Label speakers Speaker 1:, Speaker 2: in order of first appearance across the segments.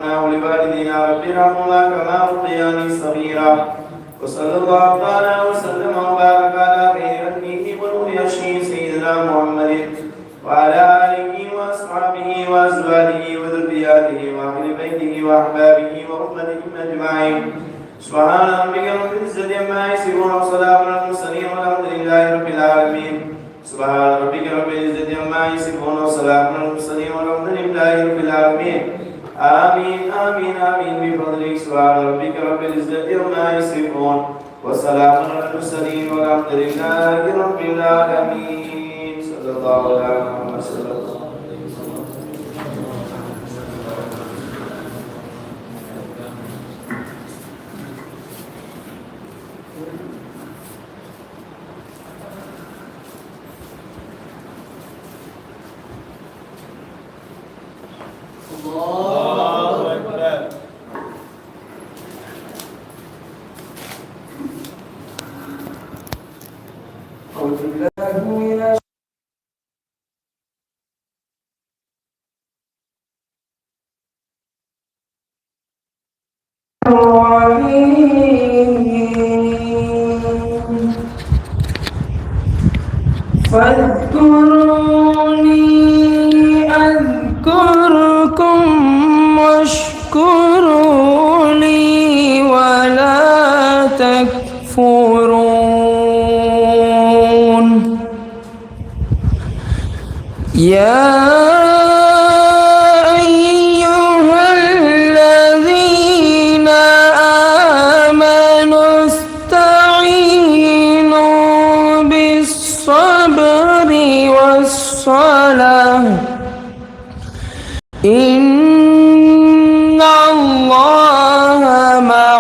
Speaker 1: ولوالدينا رب ارحمهما كما ربياني صغيرا وصلى الله تعالى وسلم وبارك على خير خلقه ونور عرشه سيدنا محمد وعلى اله واصحابه وازواجه وذرياته واهل بيته واحبابه وامتهم اجمعين سبحان ربك رب العزه عما يصفون وسلام على المرسلين والحمد لله رب العالمين سبحان ربك رب العزه عما يصفون وسلام على المرسلين والحمد لله رب العالمين آمين آمين آمين بفضلك سبحان ربك رب العزة عما يصفون وسلام على المرسلين والحمد لله رب العالمين صلى الله عليه وسلم.
Speaker 2: فاذكروني أذكركم واشكروا لي ولا تكفرون يا أيها الذين آمنوا استعينوا بالصبر والصلاة إن الله مع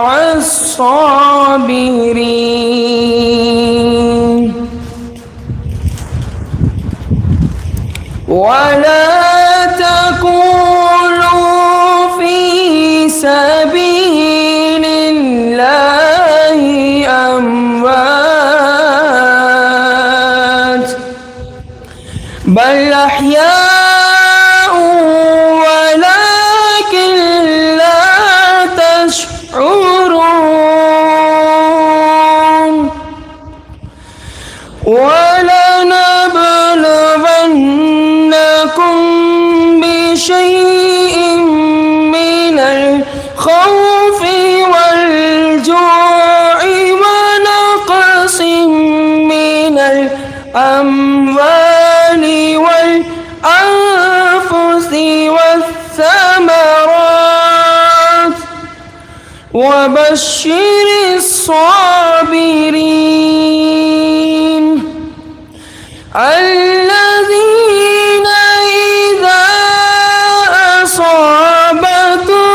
Speaker 2: الصابرين ولا تقولوا في سبيل الله أموات بل أحياء ولكن لا تشعرون ولنبلونكم بشيء من الخوف والجوع ونقص من الأموال والأنفس والثمرات وبشر الصابرين الذين إذا أصابتهم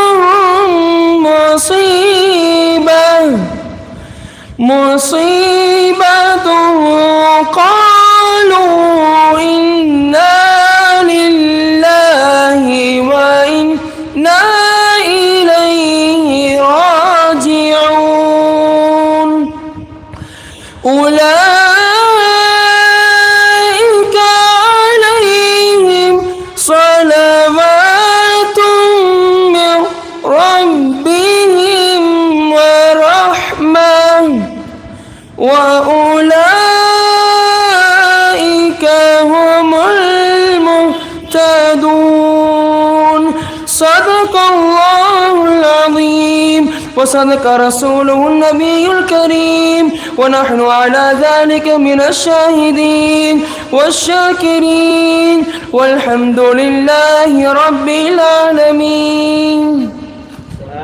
Speaker 2: مصيبة قالوا إنا لله وإنا إليه راجعون أولئك عليهم صلوات من ربهم ورحمة وأولئك هم المهتدون صدق الله العظيم وصدق رسوله النبي الكريم ونحن على ذلك من الشاهدين والشاكرين والحمد لله رب العالمين.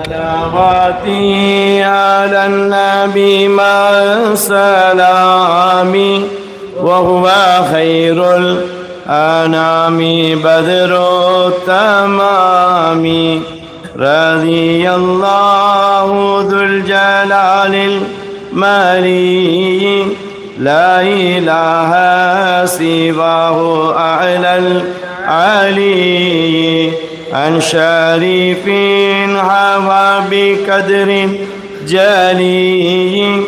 Speaker 1: صلواتي على النبي مع السلام وهو خير الأنام بدر التمام رضي الله ذو الجلال المالي لا إله سواه أعلى العلي عن شريف هوى بقدر جلي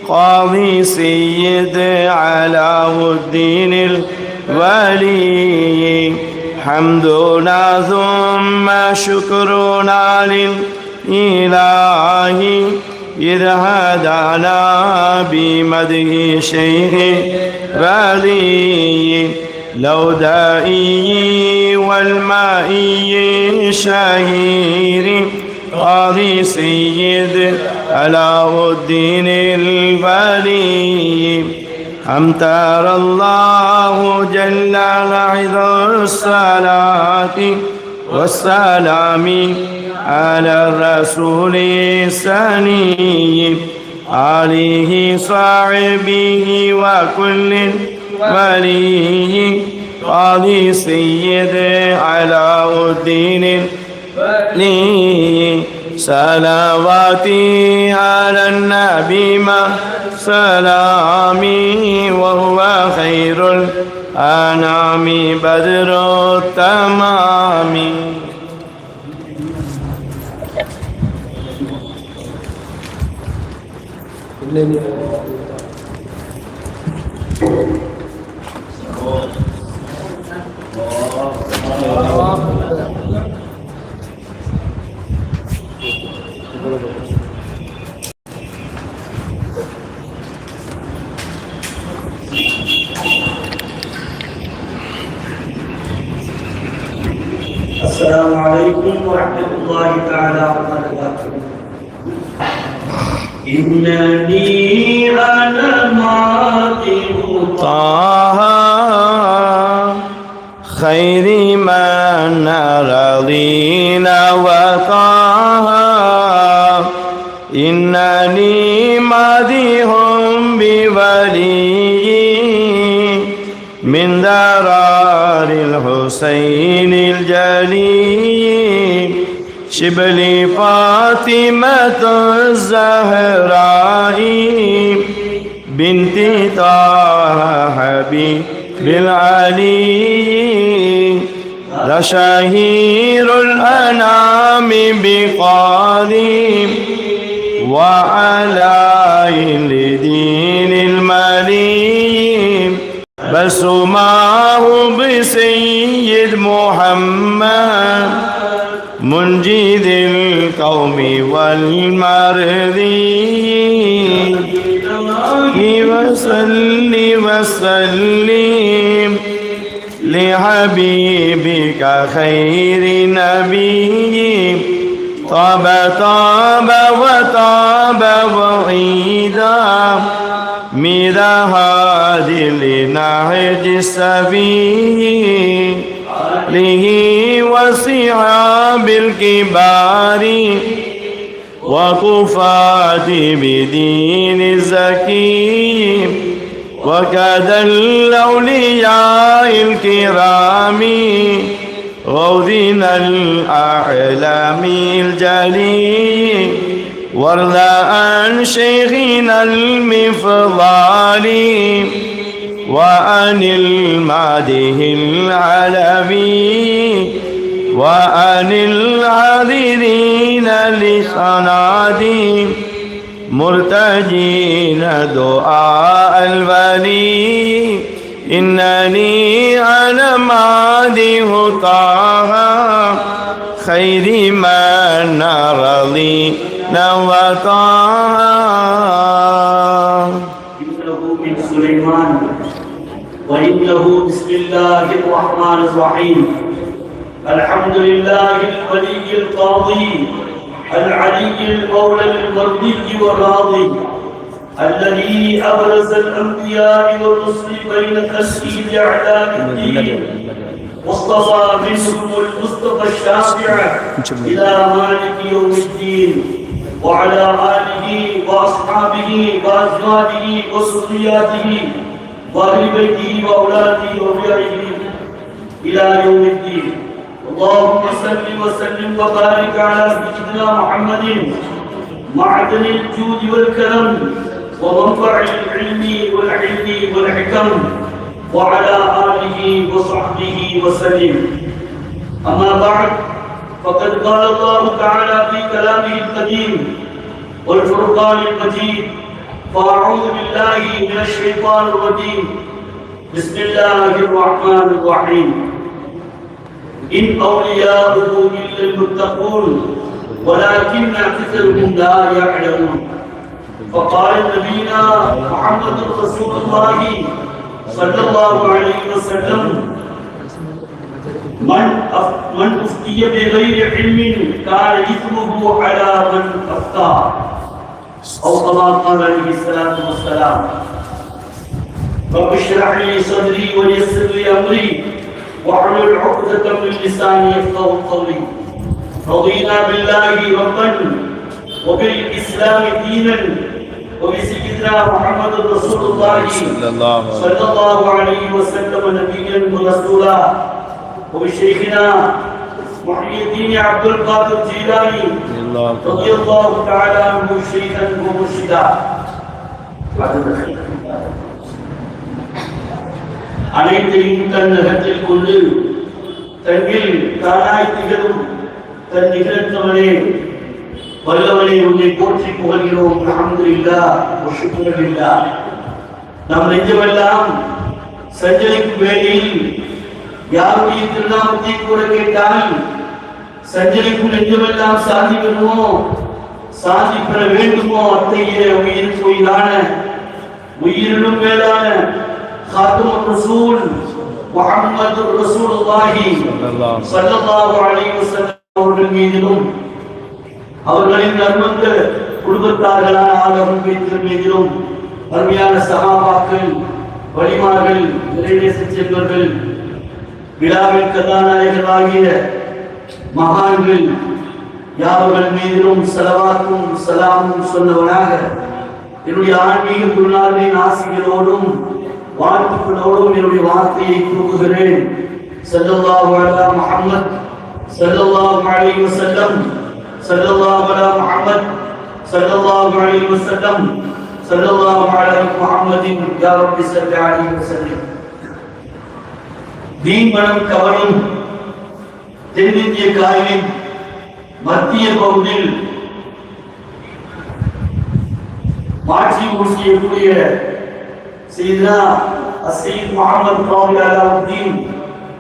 Speaker 1: قاضي سيد علاء الدين الولي حمدنا ثم شكرنا للإله إذ هدانا بمده شيخ رضي لودائي والمائي شهير قاضي سيد علاء الدين الولي أمطر الله جل وعلا الصلاة والسلام على الرسول الثاني عليه صاحبه وكل ولي قاضي سيد علاء الدين الولي صلواتي على النبي ما سلامي وهو خير الأنام بدر التمام.
Speaker 3: السلام عليكم ورحمة الله تعالى وبركاته. إنني أنا ماطر
Speaker 1: طه خير من رضينا وطه إنني مديح بولي من درار الحسين الجليل شبل فاطمة الزهراء بنت طه حبيب العلي لشهير الأنام بقادم وعلى لدين المليم بل سماه بسيد محمد منجد القوم والمرضي وصل وسلم لحبيبك خير نبي طاب طاب وطاب وعيدا مدهاد لنهج السبيل له وصحاب الكبار وكفات بدين الزكي وكذا الأولياء الكرام غوثنا الأعلام الجليل وارض عن شيخنا المفضال وعن الماده العلوي وعن العاذرين لصنادي مرتجين دعاء الولي إنني أنا ماده طه خير من رضي وطه.
Speaker 3: إنه من سليمان وإنه بسم الله الرحمن الرحيم. الحمد لله الولي القاضي العلي المولى المرضي والراضي الذي أبرز الأنبياء والرسل بين خلقه لإعلام الدين واصطفى منهم المصطفى الشافع إلى مالك يوم الدين وعلى آله وأصحابه وأزواجه وذرياته وأهل بيته وأولاده وذريته إلى يوم الدين. اللهم صل وسلم وبارك على سيدنا محمد معدن الجود والكرم ومنبع العلم والعلم والحكم وعلى آله وصحبه وسلم. أما بعد فقد قال الله تعالى في كلامه القديم والفرقان المجيد فأعوذ بالله من الشيطان الرجيم بسم الله الرحمن الرحيم. إن أولياؤه إلا المتقون ولكن أكثرهم لا يعلمون. فقال نبينا محمد رسول الله صلى الله عليه وسلم من أفتي بغير علم كان إثمه على من أفتى أو كما قال عليه الصلاة والسلام. رب اشرح لي صدري ويسر لي أمري واحلل عقدة من لساني يفقهوا قولي. رضينا بالله ربا وبالإسلام دينا وبسيدنا محمد رسول الله صلى الله عليه وسلم نبيا ورسولا وبشيخنا محي الدين عبد القادر الجيلاني رضي الله تعالى عنه شيخا ومرشدا. அனைத்தையும் தன் நகத்தில் கொண்டு தங்கில் தானாய் திகழும் தன் நிகழ்த்தவனே வல்லவனே உன்னை போற்றி புகழ்கிறோம். அல்ஹம்துலில்லாஹ் வ ஷுக்ருலில்லாஹ். நம் நெஞ்சமெல்லாம் சஞ்சரிக்கும் வேளையில் யாருடைய திருநாமத்தை கூட கேட்டால் சஞ்சரிக்கும் நெஞ்சமெல்லாம் சாந்தி பெறுமோ, சாந்தி பெற வேண்டுமோ அத்தகைய உயிருக்கு உயிரான உயிரினும் மேலான காத்துமுர் ரசூல் முஹம்மது ரசூலுல்லாஹி ஸல்லல்லாஹு அலைஹி வஸல்லம் அவர்கள் மீதிலும் அவர்களின் நன்மந்த குடும்பத்தார்களான ஆலோசனை பேச்சின் மீதிலும் அருமையான சஹாபாக்கள் வலிமார்கள் இறைநேச செல்வர்கள் விழாவின் கதாநாயகர்களாகிய மகான்கள் யாவர்கள் மீதிலும் ஸலவாத்தும் ஸலாமும் சொன்னவனாக என்னுடைய ஆன்மீக குருநாதரின் ஆசிகளோடும் வாழ்த்துக்களோடும் என்னுடைய வார்த்தையை கூறுகிறேன். ஸல்லல்லாஹு அலா முஹம்மத் ஸல்லல்லாஹு அலைஹி வஸல்லம் ஸல்லல்லாஹு அலா முஹம்மத் ஸல்லல்லாஹு அலைஹி வஸல்லம் ஸல்லல்லாஹு அலா முஹம்மதின் யா ரப்பி ஸல்லி அலைஹி வஸல்லம். தீன் மனம் கவனம் தென்னிந்திய காயிலின் மத்திய பகுதியில் மாட்சி ஊசியக்கூடிய சையதுனா அஸ்ஸையீத் முஹம்மது காமில் அலாவுத்தீன்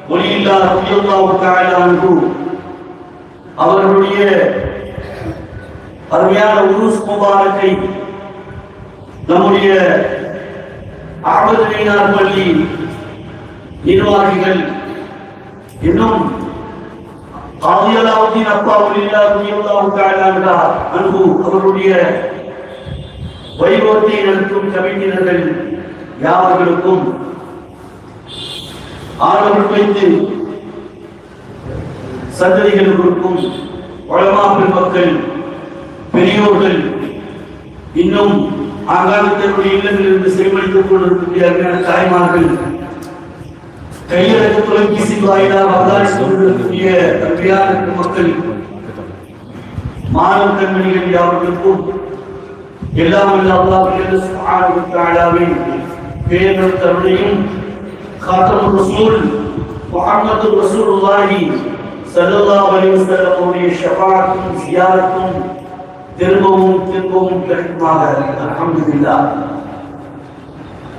Speaker 3: வலியுல்லாஹ் ரலியல்லாஹு தஆலா அன்ஹு அவர்களுடைய அருமையான உருஸ் முபாரக்கை நம்முடைய அஹ்மது மீனார் பள்ளி நிர்வாகிகள் இன்னும் காதி அலாவுத்தீன் அப்பா வலியுல்லாஹ் ரலியல்லாஹு தஆலா அன்ஹு அவர்களுடைய வைபவத்தை நடத்தும் கமிட்டியினர்கள் யாவர்களுக்கும் ஆடவர் வைத்து சந்ததிகளுக்கும் உலமா பெருமக்கள் பெரியோர்கள் இன்னும் ஆங்காலத்தினுடைய இல்லங்களிலிருந்து செவிமளித்துக் கொண்டிருக்கக்கூடிய தாய்மார்கள் கையெழுத்து தொலைபேசி வாயிலாக அவதானித்துக் கொண்டிருக்கக்கூடிய கல்வியான மக்கள் மாணவ கண்மணிகள் யாவர்களுக்கும் எல்லாம் அல்லாஹ் சுப்ஹானஹு வ தஆலாவின் பேரருளையும் காத்தமுர் ரசூல் முஹம்மது ரசூலுல்லாஹி ஸல்லல்லாஹு அலைஹி வஸல்லம் உடைய ஷஃபாஅத்தும் ஜியாரத்தும் திரும்பவும் கிடைக்குமாக. அல்ஹம்துலில்லாஹ்.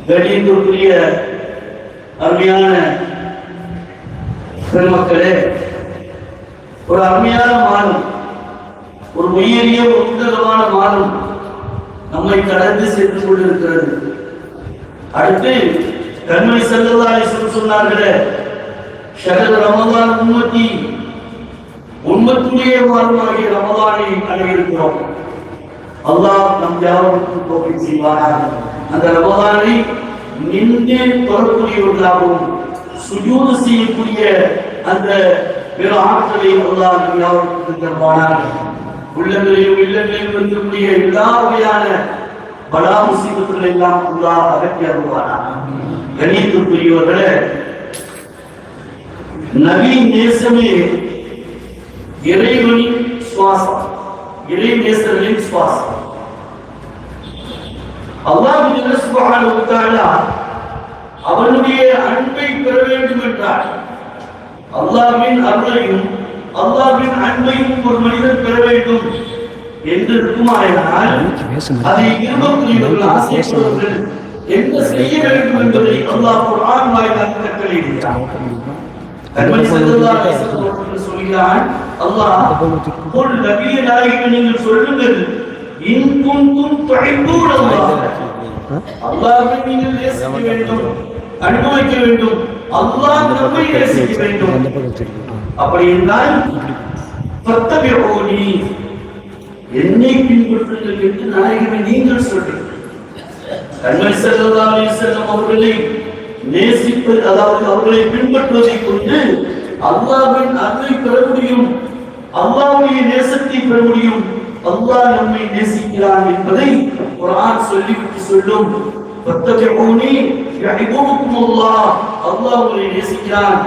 Speaker 3: கண்ணியத்திற்குரிய அருமையான பெருமக்களே, ஒரு அருமையான மாதம், ஒரு உயரிய உன்னதமான மாதம் நம்மை கடந்து சென்று கொண்டிருக்கிறது. அடுத்து கண்மணி ஸல்லல்லாஹு அலைஹி வஸல்லம் சொன்னார்களே, ஷஹர் ரமதான் உம்மத்துடைய மாதமாகிய ரமதானை அடையிருக்கிறோம். அல்லாஹ் நம் யாவருக்கும் தௌஃபீக் செய்வானாக. அந்த ரமதானை நின்று தொழக்கூடியவர்களாகவும் சுஜூது செய்யக்கூடிய அந்த பிற ஆற்றலை அல்லாஹ் நம் யாவருக்கும் தருவானாக. உள்ளங்களிலும் இல்லங்களிலும் இருக்கக்கூடிய எல்லா வகையான பலா முசீபத்துகளை எல்லாம் அல்லாஹ் அகற்றி அருள்வானாக. கண்ணியத்திற்குரியவர்களே, நபி நேசமே இறைவனின் சுவாசம், இறை நேசர்களின் சுவாசம். அல்லாஹ் சுப்ஹானஹு வ தஆலா அவனுடைய அன்பை பெற வேண்டும் என்றார். அல்லாஹ்வின் அருளையும் அல்லாஹ்வின் அன்பையும் ஒரு மனிதன் பெற வேண்டும் என்று இருக்குமானால் அதை விரும்பக்கூடியவர்கள், ஆசைப்படுவர்கள் என்ன செய்ய வேண்டும் என்பதை அல்லாஹ் குர்ஆன் வாயிலாக கட்டளையிடுகிறார். கண்மணி ஸல்லல்லாஹு அலைஹி வஸல்லம் சொல்கிறான், அல்லாஹ் குல் நபியே நாயகமே நீங்கள் சொல்லுங்கள், இன் குன்தும் துஹிப்பூன அல்லாஹ்வை நீங்கள் நேசிக்க வேண்டும், அனுபவிக்க வேண்டும், அல்லாஹ் நம்மை நேசிக்க வேண்டும். அப்படி என்றால் ஃபத்தபிஊனி என்னை பின்பற்றுங்கள் என்று நாயகமே நீங்கள் சொல்லுங்கள். கண்மணி ஸல்லல்லாஹு அலைஹி வஸல்லம் அவர்களை நேசிப்பது, அதாவது அவர்களை பின்பற்றுவதை கொண்டு அல்லாஹ்வின் அருளை பெற முடியும், அல்லாஹ்வுடைய நேசத்தை பெற முடியும், அல்லாஹ் நம்மை நேசிக்கிறான் என்பதை குர்ஆன் சொல்லிவிட்டு சொல்லும். ஃபத்தபிஊனி யஹ்புபுக்குமுல்லாஹ், அல்லாஹ் உங்களை நேசிக்கிறான்,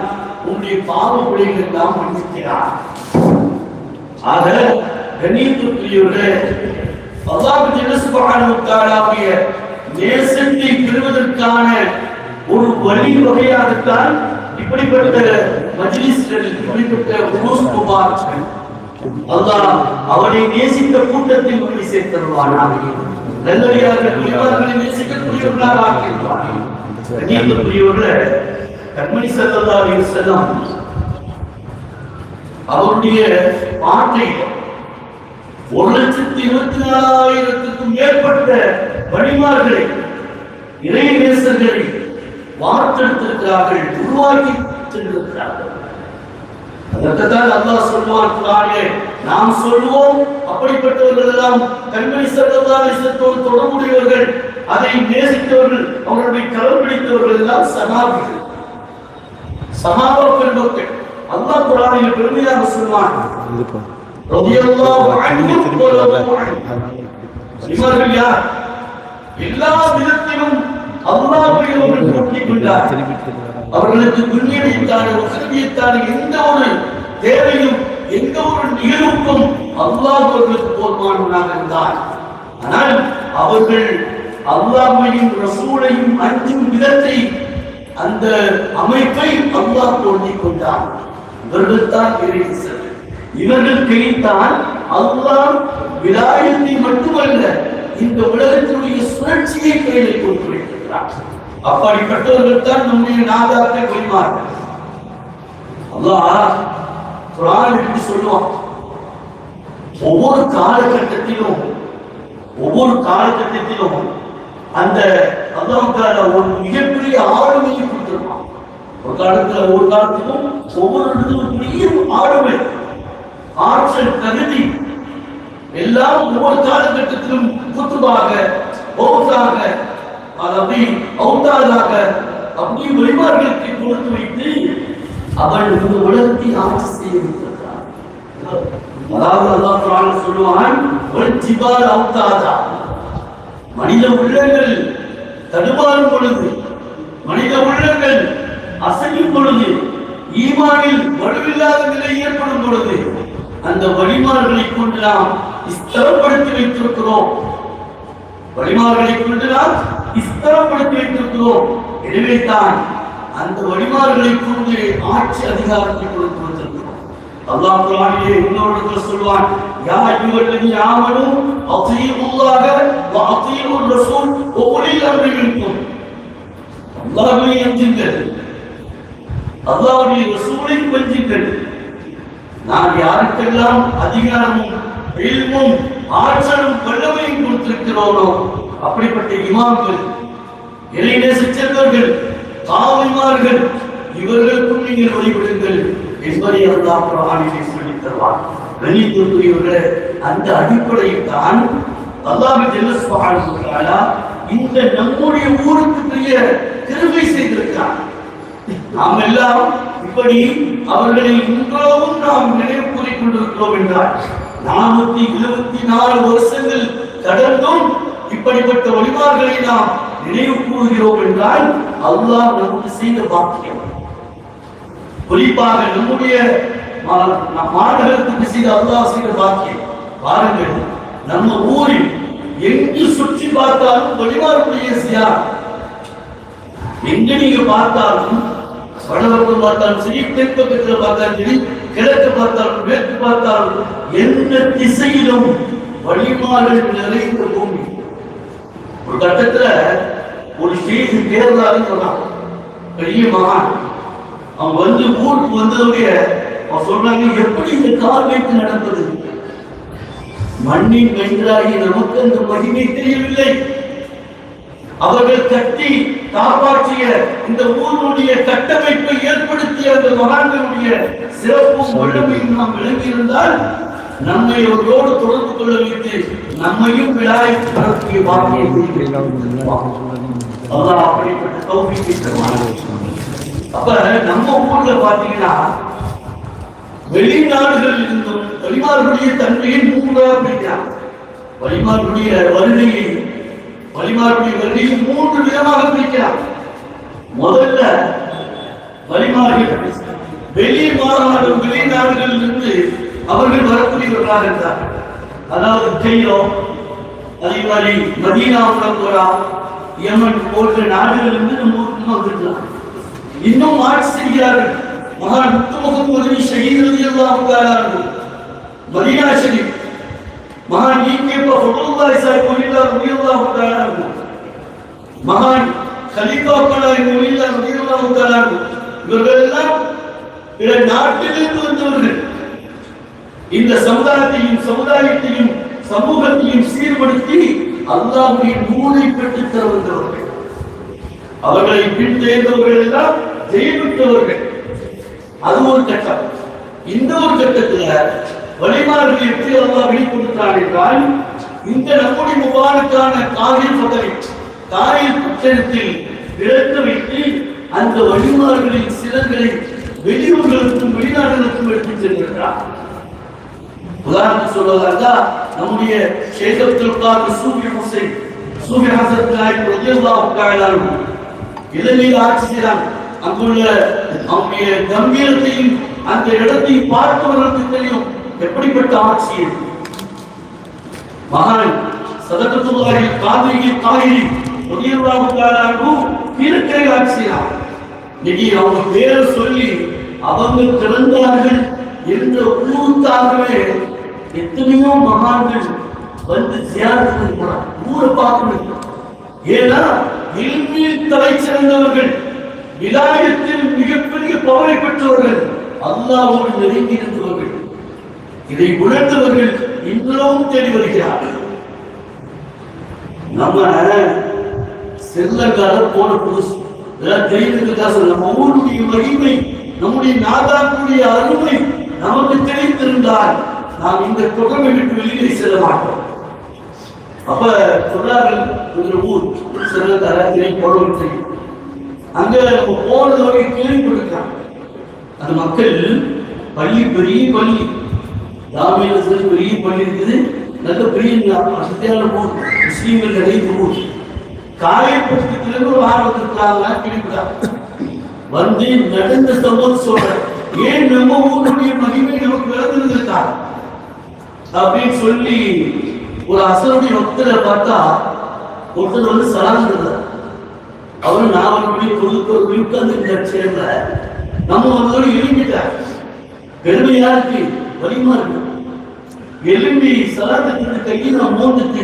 Speaker 3: உங்களுடைய பாவ பிழைகளை எல்லாம் மன்னிக்கிறான். ஆக கண்ணியத்துக்குரியவர்களே, அல்லாஹ் ஜல்ல சுப்ஹானஹு வ தஆலாவுடைய நேசத்தை பெறுவதற்கான ஒரு வழி வகையாகத்தான் இப்படிப்பட்ட மஜ்லிஸ்கள், இப்படிப்பட்ட உருஸ் முபாரக்கள் அல்லாஹ் அவனை நேசித்த கூட்டத்தில் உங்களை சேர்த்தருவானாக. நல்லடியார்கள் குலிமார்களை நேசிக்கக்கூடியவர்களாக ஆக்கியிருப்பார்கள். கண்ணியத்துக்குரியவர்களே, கண்மணி ஸல்லல்லாஹு அலைஹி வஸல்லம் அவருடைய பாட்டை 1,24,000க்கும் மேற்பட்ட வழிமார்களை, இறை நேசர்களை வார்த்தெடுத்திருக்கிறார்கள், உருவாக்கி சென்றிருக்கிறார்கள். அதற்குத்தான் அல்லாஹ் சொல்வான் குர்ஆனிலே, நாம் சொல்லுவோம் அப்படிப்பட்டவர்கள் எல்லாம் கண்மணி ஸல்லல்லாஹு அலைஹி வஸல்லம் தொடர்புடையவர்கள், அதை நேசித்தவர்கள், அவர்களுடைய கடைபிடித்தவர்கள் எல்லாம் சஹாபிகள், சஹாபா பெருமக்கள். அல்லாஹ் குர்ஆனிலே பெருமையாக சொல்வான், ரலியல்லாஹு அன்ஹும் வ ரது அன்ஹு. இவர்கள் யார்? எல்லா விதத்திலும் அல்லாஹ்வை அவர்கள் போற்றிக் கொண்டார்கள். அவர்களுக்கு துன்யாவிற்கான வசதியைத்தான எந்த ஒரு தேவையும் எந்த ஒரு நிகழ்வுக்கும் அல்லாஹ் அவர்களுக்கு போதுமானவனாக இருந்தார். ஆனால் அவர்கள் அல்லாஹ்வையும் ரசூலையும் அஞ்சும் விதத்தை, அந்த அமைப்பை அல்லாஹ் போற்றிக் கொண்டார். இவர்கள் தான் இறைநேசர்கள். இவர்கள் கைத்தான் அல்லாஹ் விலாயத்தை மட்டுமல்ல, இந்த உலகத்தினுடைய சுழற்சியை கையில் கொண்டு வைத்திருக்கிறார். அப்படிப்பட்டவர்கள் தான் நம்முடைய நாதாக்கள் வழிமார்கள். அல்லாஹ் குர்ஆன் என்று சொல்லுவான், ஒவ்வொரு காலகட்டத்திலும் அந்த அல்லாஹ் தஆலா ஒரு மிகப்பெரிய ஆளுமையை கொடுத்திருப்பான். ஒரு காலத்திலும் ஒவ்வொரு பெரிய ஆளுமை, ஆற்றல், தகுதி எல்லாம் ஒவ்வொரு காலகட்டத்திலும் குத்துபாக, பௌத்தாக, அப்படி அவுத்தாதாக அப்படி வழிமார்களுக்கு கொடுத்து வைத்து அவன் இந்த உலகத்தை ஆட்சி செய்ய வைத்திருக்கிறார். அதாவது அல்லாஹ் குர்ஆனில் சொல்லுவான், ஒரு ஜிபால் அவுத்தாதா, மனித உள்ளங்கள் தடுமாறும் பொழுது, மனித உள்ளங்கள் அசையும் பொழுது, ஈமானில் வலுவில்லாத நிலை ஏற்படும் பொழுது, அந்த வழிமார்களை கொண்டு நாம் ஸ்திரப்படுத்தி வைத்திருக்கிறோம். வழிமார்களை கொண்டு நாம் ஸ்திரப்படுத்தி வைத்திருக்கிறோம். எனவே தான் அந்த வழிமார்களை கொண்டு ஆட்சி அதிகாரத்தை கொடுத்து வந்திருக்கிறோம். அல்லாஹ் குர்ஆனிலே இன்னொரு இடத்துல சொல்வான், யா அய்யுஹல்லதீன ஆமனூ அத்தீஉல்லாஹ வ அத்தீஉர் ரசூல் வ உலில் அம்ரி மின்கும். அல்லாஹ்வை அஞ்சுங்கள், அல்லாஹ்வுடைய ரசூலை அஞ்சுங்கள். நான் யாருக்கெல்லாம் அதிகாரமும் இல்மும் ஆற்றலும் வல்லமையும் கொடுத்திருக்கிறோனோ அப்படிப்பட்ட இமாம்கள், இறைநேச செல்வர்கள், காவல்மார்கள், இவர்களுக்கும் நீங்கள் வழிபடுங்கள் என்பதை அல்லாஹ் குர்ஆனிலே சொல்லித் தருவார். கண்ணியத்திற்குரியவர்களே, அந்த அடிப்படையில் தான் அல்லாஹ் ஜல்ல சுப்ஹானஹு வ தஆலா இந்த நம்முடைய ஊருக்கு பெரிய கிருபை செய்திருக்கிறார். நாம் எல்லாம் இப்படி அவர்களை இன்றளவும் நாம் நினைவு கூறிக் கொண்டிருக்கிறோம் என்றால், 474 வருஷங்கள் கடந்தும் இப்படிப்பட்ட வழிமார்களை நாம் நினைவு கூறுகிறோம் என்றால் அல்லாஹ் நமக்கு செய்த பாக்கியம். குறிப்பாக நம்முடைய மாநகரத்துக்கு செய்த அல்லாஹ் செய்த பாக்கியம். பாருங்கள், நம்ம ஊரில் எங்கு சுற்றி பார்த்தாலும் வழிமார்களுடைய சியார். எங்க நீங்க பார்த்தாலும், வடபக்கம் பார்த்தாலும் சரி, தெற்கு பக்கத்தில் பார்த்தாலும் சரி, கிழக்கு பார்த்தாலும் மேற்கு பார்த்தாலும், எந்த திசையிலும் வழிமார்கள் நிறைந்த பூமி. ஒரு கட்டத்துல ஒரு ஸ்டேஜ் கேரளாவில் சொன்னான், பெரிய மகான் அவங்க வந்து ஊருக்கு வந்ததுடைய அவர் சொல்றாங்க, எப்படி இந்த கால் வைத்து நடப்பது? மண்ணின் மைந்தராகி நமக்கு அந்த மகிமை தெரியவில்லை. அவர்கள் கட்டி காப்பாற்றிய இந்த ஊருடைய கட்டமைப்பை ஏற்படுத்திய அந்த மகான்களுடைய சிறப்பும் வல்லமையும் நாம் விளங்கியிருந்தால் நம்மை அவர்களோடு தொடர்பு கொள்ள வைத்து நம்மையும் விழாய்க்கு நடத்திய பாக்கியத்தை அல்லாஹ் அப்படிப்பட்ட தௌஃபீக்கை தருவார். அப்ப நம்ம ஊர்ல பாத்தீங்கன்னா வெளிநாடுகளில் இருந்தும் வலிமார்களுடைய தன்மையை மூன்றாக பிரிக்கிறார். வலிமார்களுடைய வருகையை 3 விதமாக பிரிக்கிறார். முதல்ல வலிமார்கள் வெளிநாடுகளில் இருந்து அவர்கள் வரக்கூடியவர்களாக இருந்தார். அதாவது கைரோ, அதே மாதிரி மதீனா முனவ்வரா, யமன் போன்ற நாடுகளிலிருந்து நம்ம ஊருக்கு வந்திருக்கலாம். இன்னும் ஆட்சி செய்கிறார்கள். மகான் முகமது ஷஹீத் ரலியல்லாஹு தஆலா மதீனா ஷரீஃப், மகான் ஈகேப ஃபதுலுல்லாஹி ரலியல்லாஹு தஆலா, மகான் கலீஃபா கலாய் ரலியல்லாஹு தஆலா, இவர்கள் எல்லாம் பிற நாட்டிலிருந்து வந்தவர்கள். இந்த சமுதாயத்தையும் சமூகத்தையும் சீர்படுத்தி அல்லாஹ்வுடைய நூலை பெற்றுத் தர வந்தவர்கள். அவர்களை பின்தேர்ந்தவர்கள் எல்லாம் ஜெயித்தவர்கள். அது ஒரு கட்டம். இந்த ஒரு கட்டத்துல வலிமார்கள் எப்படி அல்லாஹ் வெளிப்படுத்தார் என்றால், இந்த நம்முடைய முபாரக்கான காயில் பட்டணத்தில் இழந்து வைத்து அந்த வலிமார்களின் சிலர்களை வெளியூர்களுக்கும் வெளிநாடுகளுக்கும் எடுத்துச் சென்றிருக்கிறார். உதாரணம் சொல்வதா நம்முடைய ஷேக் அப்துல் காதர் சூஃபி ஹசரத் நாயக் ரலியல்லாஹு தஆலா இலங்கையில் ஆட்சி செய்தார். அங்குள்ள அவருடைய கம்பீரத்தையும் அந்த இடத்தையும் பார்த்தவர்களுக்கு தெரியும் எப்படிப்பட்ட ஆட்சி. மகான் சதகத்துல்லாஹி காதிரி ரலியல்லாஹு தஆலா கீழக்கரை ஆட்சி செய்தார். இன்னைக்கு அவங்க பேரை சொல்லி அவங்க பிறந்தார்கள் என்ற ஊருக்காகவே எத்தனையோ மகான்கள் வந்து ஜியாரத் பண்ணாங்க, ஊரை பார்க்கணும். ஏன்னா இல்மில் தலை சிறந்தவர்கள், விலாயத்தில் மிகப்பெரிய பவரை பெற்றவர்கள், அல்லாஹ்வோடு நெருங்கி இருந்தவர்கள், இதை உணர்ந்தவர்கள் இன்றளவும் தேடி வருகிறார்கள். நம்ம செல்லங்கால போன புதுசு நம்ம ஊருடைய மகிமை, நம்முடைய நாதாக்குடைய அருமை நமக்கு தெரிந்திருந்தால் நாம் இந்த தொடர்பை விட்டு வெளியே செல்ல மாட்டோம். அப்ப சொல்றார்கள், ஊர் செல்லங்கால போடுவது அங்க நம்ம போனது வரை கேள்விப்பட்டிருக்காங்க. அந்த மக்கள் பள்ளி, பெரிய பள்ளி, தாமியத்துல பெரிய பள்ளி இருக்குது, நல்ல பெரிய அசத்தியான ஊர், முஸ்லீம்கள் நிறைய ஊர். காயப்பட்டத்திலிருந்து ஒரு ஆள் வந்திருக்காங்க, கேள்விப்பட்டாங்க. வந்து நடந்த சம்பவம் சொல்றேன், ஏன் நம்ம ஊருடைய மகிமை நமக்கு விளங்குறதுக்கா அப்படின்னு சொல்லி ஒரு அசருடைய பக்தரை பார்த்தா ஒருத்தர் வந்து சலாம் இருந்தார். அவரு 4 மணி பொழுது உட்கார்ந்து சேர்ந்த நம்ம வந்து எழுப்பிட்டார். பெருமையா இருக்கு, வலிமா இருக்கு. எழும்பி சலாத்துக்கு கையில் மோந்துட்டு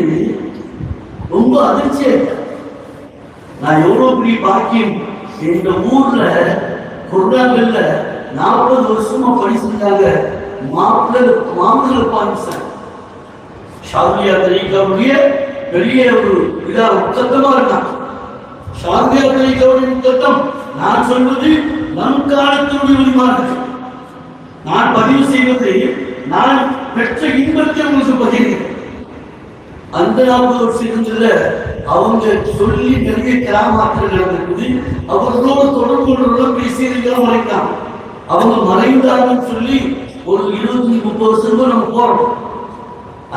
Speaker 3: ரொம்ப அதிர்ச்சியா இருக்க. நான் எவ்வளவு பெரிய பாக்கியம், எங்க ஊர்ல குர்ஆன்ல 40 வருஷமா படிச்சிருக்காங்க மாமல்ல பான்சன் ஷாதியா தரீகாவுடைய பெரிய ஒரு இதா முக்கத்தமா இருக்கான். ஷாதியா தரீகாவுடைய முக்கத்தம் நான் சொல்வது நம் காலத்தினுடைய வழிமாறு. நான் பதிவு செய்வது நான் பெற்ற இன்பத்தை உங்களுக்கு பதிகிறேன். அந்த 40 வருஷம் இருந்ததுல அவங்க சொல்லி நிறைய கிராமத்தில் நடந்திருக்குது. அவர்களோட தொடர்பு கொள்ள பேசியெல்லாம் மறைக்கலாம். அவங்க மறைந்தாங்கன்னு சொல்லி ஒரு 20-30 வருஷமா நம்ம போறோம்.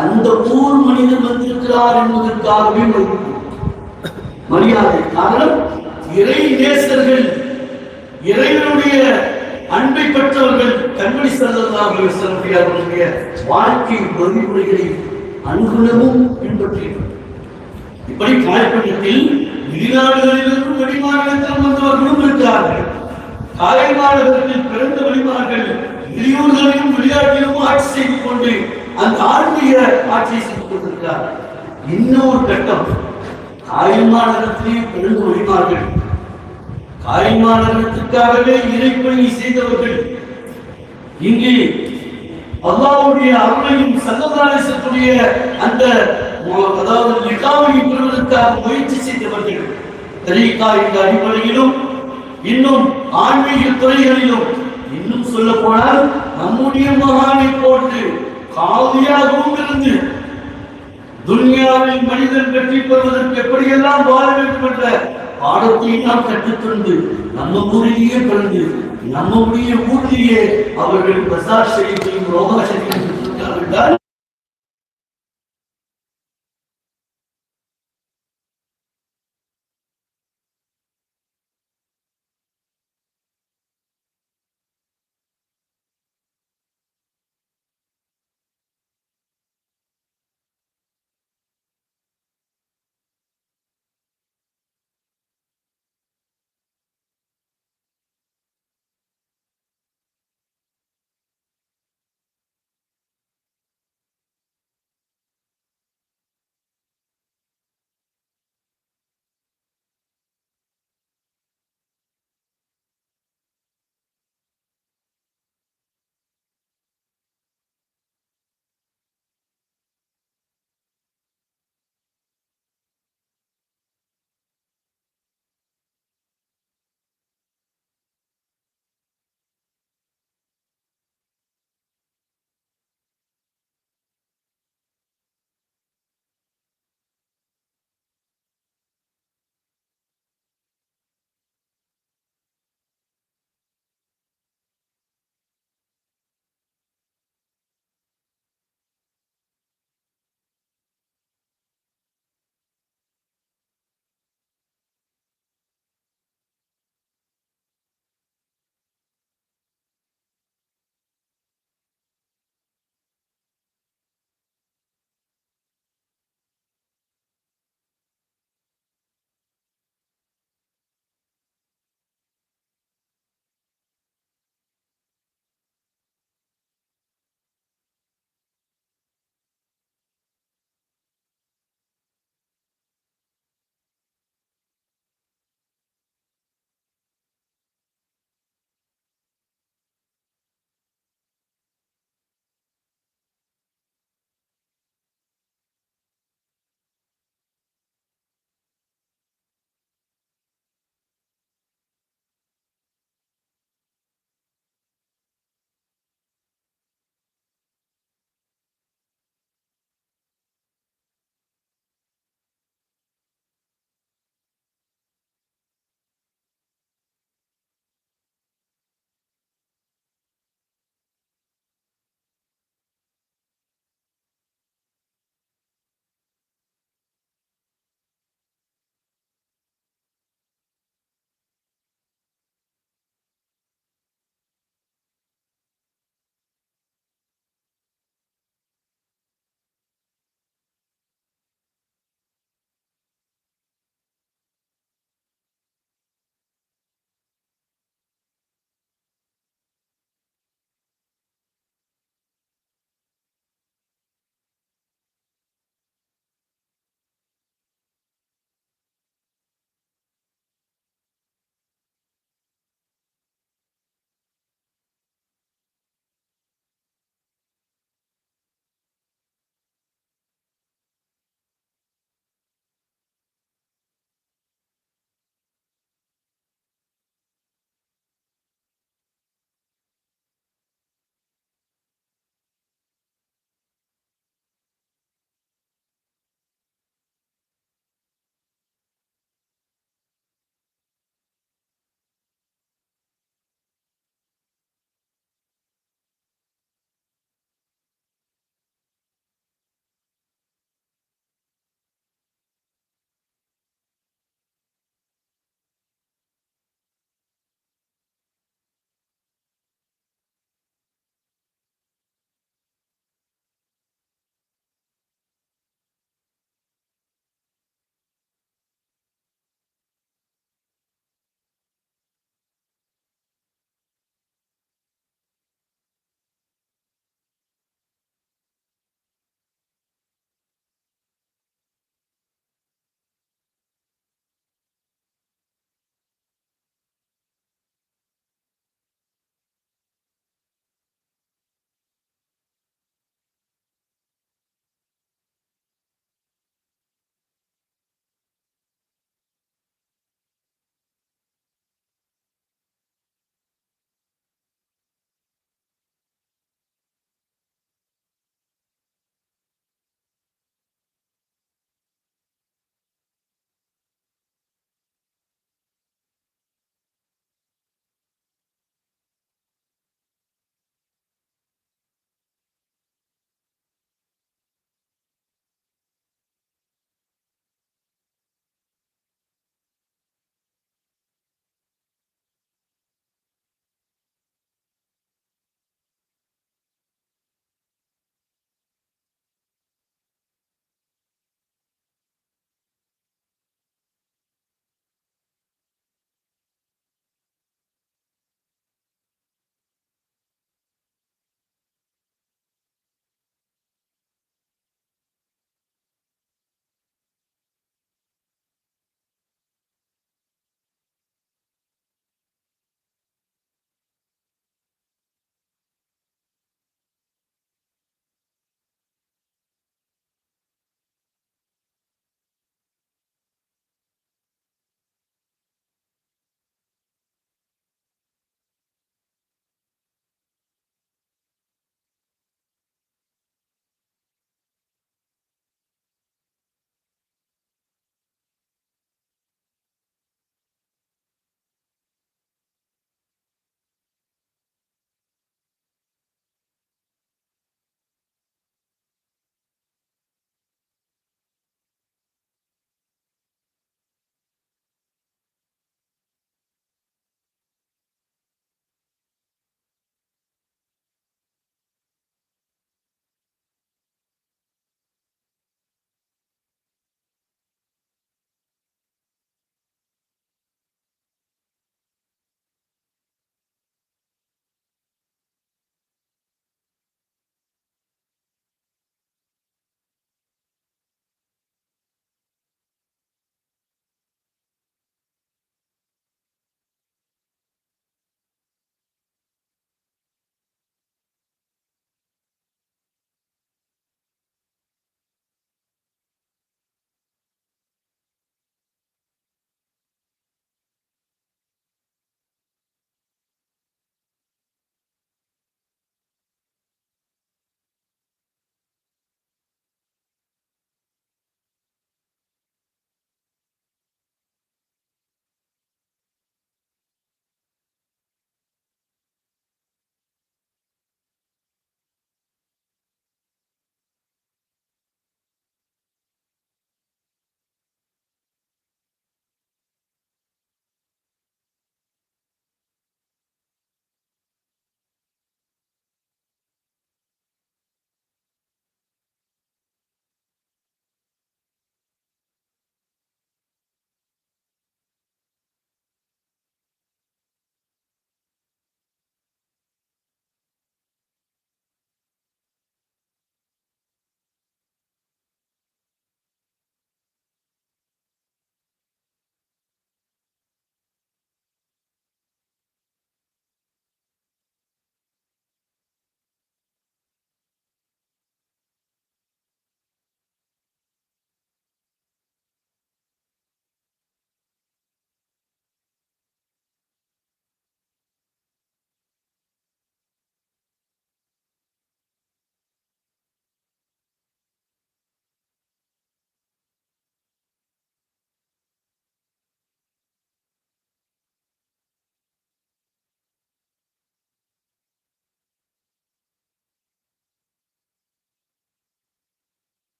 Speaker 3: அந்த ஊர் மனிதன் வந்திருக்கிறார் என்பதற்காகவே மரியாதை. காரணம், இறை நேசர்கள், இறைவனுடைய அன்பை பெற்றவர்கள் கண்மணி ஸல்லல்லாஹு அலைஹி வஸல்லம் அவர்களுடைய வாழ்க்கை வழிமுறைகளை அனுகுணமும் பின்பற்றினார். இப்படி காயப்பட்டத்தில் வெளிநாடுகளிலிருந்து வெளிமாநிலத்தில் வந்தவர்களும் இருக்கிறார்கள். காயமானவர்களில் பிறந்த வெளிமார்கள் வெளியூர்களிலும் வெளிநாட்டிலும் ஆட்சி செய்து கொண்டு அந்த ஆன்மீக ஆட்சியை செய்து கொண்டிருக்கிறார். இன்னொரு கட்டம், காயமானவர்களே பிறந்த வெளிமார்கள் தாய்மானத்திற்காகவே இறைப்பணி செய்தவர்கள் இங்கு அல்லாஹ்வுடைய அருளையும் சல்லல்லாஹுடைய அந்த அதாவது லிகாவையும் பெறுவதற்காக முயற்சி செய்தவர்கள் தரீகா என்ற அடிப்படையிலும் இன்னும் ஆன்மீக துறைகளிலும் இன்னும் சொல்ல போனால் நம்முடைய மகானை போட்டு காவியாகவும் இருந்து துன்யாவில் மனிதன் வெற்றி பெறுவதற்கு எப்படியெல்லாம் வாழ வேண்டும் என்ற பாடத்தை நாம் கற்றுக்கொண்டு நம்ம ஊரிலேயே பிறந்து நம்முடைய ஊரிலேயே அவர்கள் பிரசாத் ஷரீஃபையும் ரோஹா ஷரீஃபையும்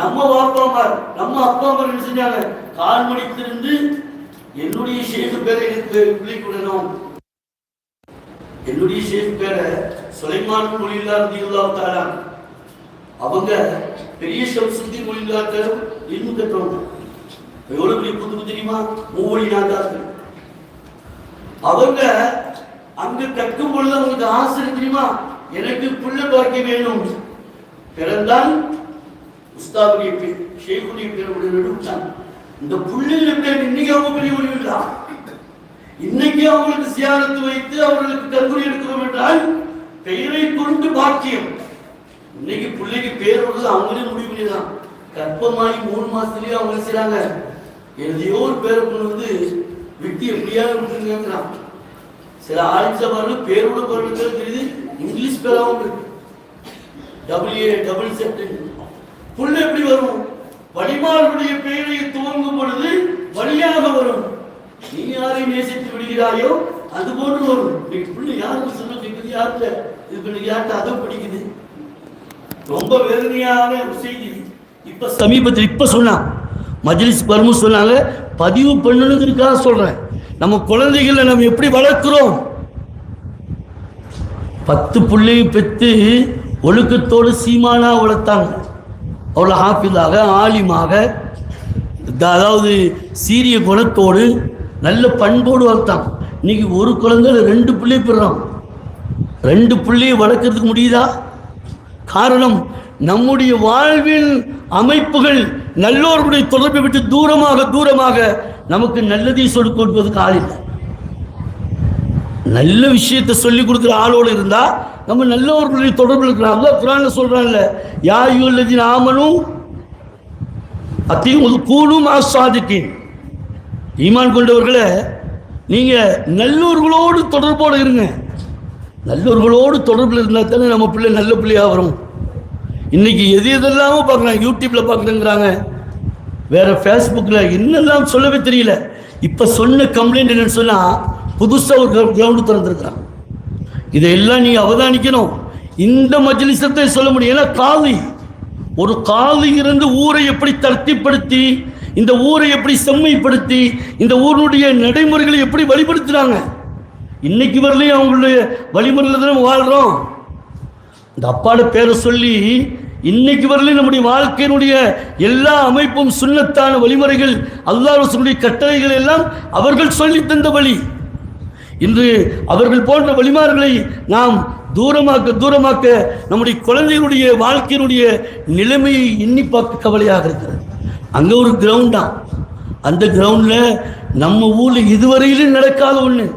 Speaker 3: நம்ம வாப்பாமார் நம்ம அப்பா அம்மா என்ன செஞ்சாங்க? கால் மணித்திருந்து என்னுடைய ஷேக் பேரை எனக்கு பிள்ளைக்கு விடணும். என்னுடைய ஷேக் பேரை சுலைமான் மொழியில்லா ரலியல்லாஹு தஆலா அவங்க பெரிய ஷம்சுத்தி மொழியில்லா இன்னும் கட்டுறவங்க. எவ்வளவு பெரிய புது தெரியுமா? மூவடி நாதார்கள். அவங்க அங்க கற்கும் பொழுது அவங்களுக்கு ஆசை தெரியுமா? எனக்கு புள்ள பாக்கியம் வேணும். பிறந்தால் உஸ்தாவுடைய பேர் ஷேக்குடைய பேருடைய நடுச்சாங்க. இந்த புள்ளையில பேர் இன்னைக்கு அவங்க பெரிய ஒளிவில்லா. இன்னைக்கு அவங்களுக்கு சியாரத்து வைத்து அவர்களுக்கு கல்குறி எடுக்கிறோம் என்றால் பெயரை கொண்டு பாக்கியம். இன்னைக்கு பிள்ளைக்கு பேர் வருது அவங்களே முடிவு பண்ணிதான். கற்பமாயி 3 மாசத்துலயே அவங்க செய்றாங்க. எதையோ ஒரு பேரை கொண்டு வந்து விட்டு எப்படியா விட்டுருங்கிறான். சில ஆட்சியவர்கள் பேரோட பொருள் தெரியுது, இங்கிலீஷ் பேராவும் இருக்கு. WA புள்ள எப்படி வரும்? வழிமார்களுடைய பெயரை துவங்கும் பொழுது வழியாக வரும். நீ யாரை நேசித்து விடுகிறாயோ அது போன்று வரும். புள்ள யாருக்கு சொல்ல கேட்குது, யார்கிட்ட இது பண்ணி யார்கிட்ட அதை பிடிக்குது. ரொம்ப வேதனையான செய்தி. இப்ப சமீபத்தில் இப்ப சொன்னா மஜ்லிஸ் பர்மு சொன்னாங்க, பதிவு பண்ணணுங்கிறதுக்காக சொல்றேன். நம்ம குழந்தைகளை நம்ம எப்படி வளர்க்கிறோம்? 10 பிள்ளையை பெற்று ஒழுக்கத்தோடு சீமானா வளர்த்தாங்க. அவ்வளோ ஹாஃபிதாக ஆலிமாக, அதாவது சீரிய குணத்தோடு நல்ல பண்போடு வளர்த்தாங்க. இன்னைக்கு ஒரு குழந்தை 2 பிள்ளை பெறான். 2 பிள்ளையை வளர்க்கறதுக்கு முடியுதா? காரணம், நம்முடைய வாழ்வின் அமைப்புகள் நல்லோர்களுடைய தொடர்பை விட்டு தூரமாக தூரமாக நமக்கு நல்லதை சொல்லிக் கொடுப்பதற்கு ஆள் இல்லை. நல்ல விஷயத்தை சொல்லிக் கொடுக்குற ஆளோடு இருந்தா நம்ம நல்லவர்களுடைய தொடர்பு இருக்கிறோம். அல்லாஹ் குர்ஆன்ல சொல்றான்ல, யா அய்யுஹல்லதீன ஆமனூ அத்தீஉல் கூலும் அஸ்ஸாதிகீன். ஈமான் கொண்டவர்களே, நீங்க நல்லவர்களோடு தொடர்போடு இருங்க. நல்லவர்களோடு தொடர்பில் இருந்தால் தானே நம்ம பிள்ளை நல்ல பிள்ளையா வரும். இன்னைக்கு எது எதெல்லாமோ பார்க்குறாங்க, யூடியூப்ல பார்க்குறேங்கிறாங்க, வேற ஃபேஸ்புக்கில் என்னெல்லாம் சொல்லவே தெரியல. இப்போ சொன்ன கம்ப்ளைண்ட் என்னன்னு சொன்னால், புதுசாக ஒரு கிரவுண்டு திறந்துருக்கிறான். இதையெல்லாம் நீ அவதானிக்கணும். இந்த மஜ்லிஸத்தை சொல்ல முடியும். ஏன்னா காதி, ஒரு காதி இருந்து ஊரை எப்படி தர்த்திப்படுத்தி, இந்த ஊரை எப்படி செம்மைப்படுத்தி, இந்த ஊருடைய நடைமுறைகளை எப்படி வழிபடுத்துறாங்க. இன்னைக்கு வரலையும் அவங்களுடைய வழிமுறையில் தான் வாழ்கிறோம். இந்த அப்பாட பேரை சொல்லி இன்னைக்கு வரலையும் நம்முடைய வாழ்க்கையினுடைய எல்லா அமைப்பும் சுன்னத்தான வழிமுறைகள், அல்லாஹ் ரசூலுடைய கட்டளைகள் எல்லாம் அவர்கள் சொல்லி தந்த வழி. இன்று அவர்கள் போன்ற வழிமார்களை நாம் தூரமாக்க நம்முடைய குழந்தைகளுடைய வாழ்க்கையினுடைய நிலைமையை எண்ணி பார்க்க கவலையாக இருக்கிறது. அங்கே ஒரு கிரவுண்டா, அந்த கிரவுண்டில் நம்ம ஊரில் இதுவரையிலும் நடக்காத ஒன்று,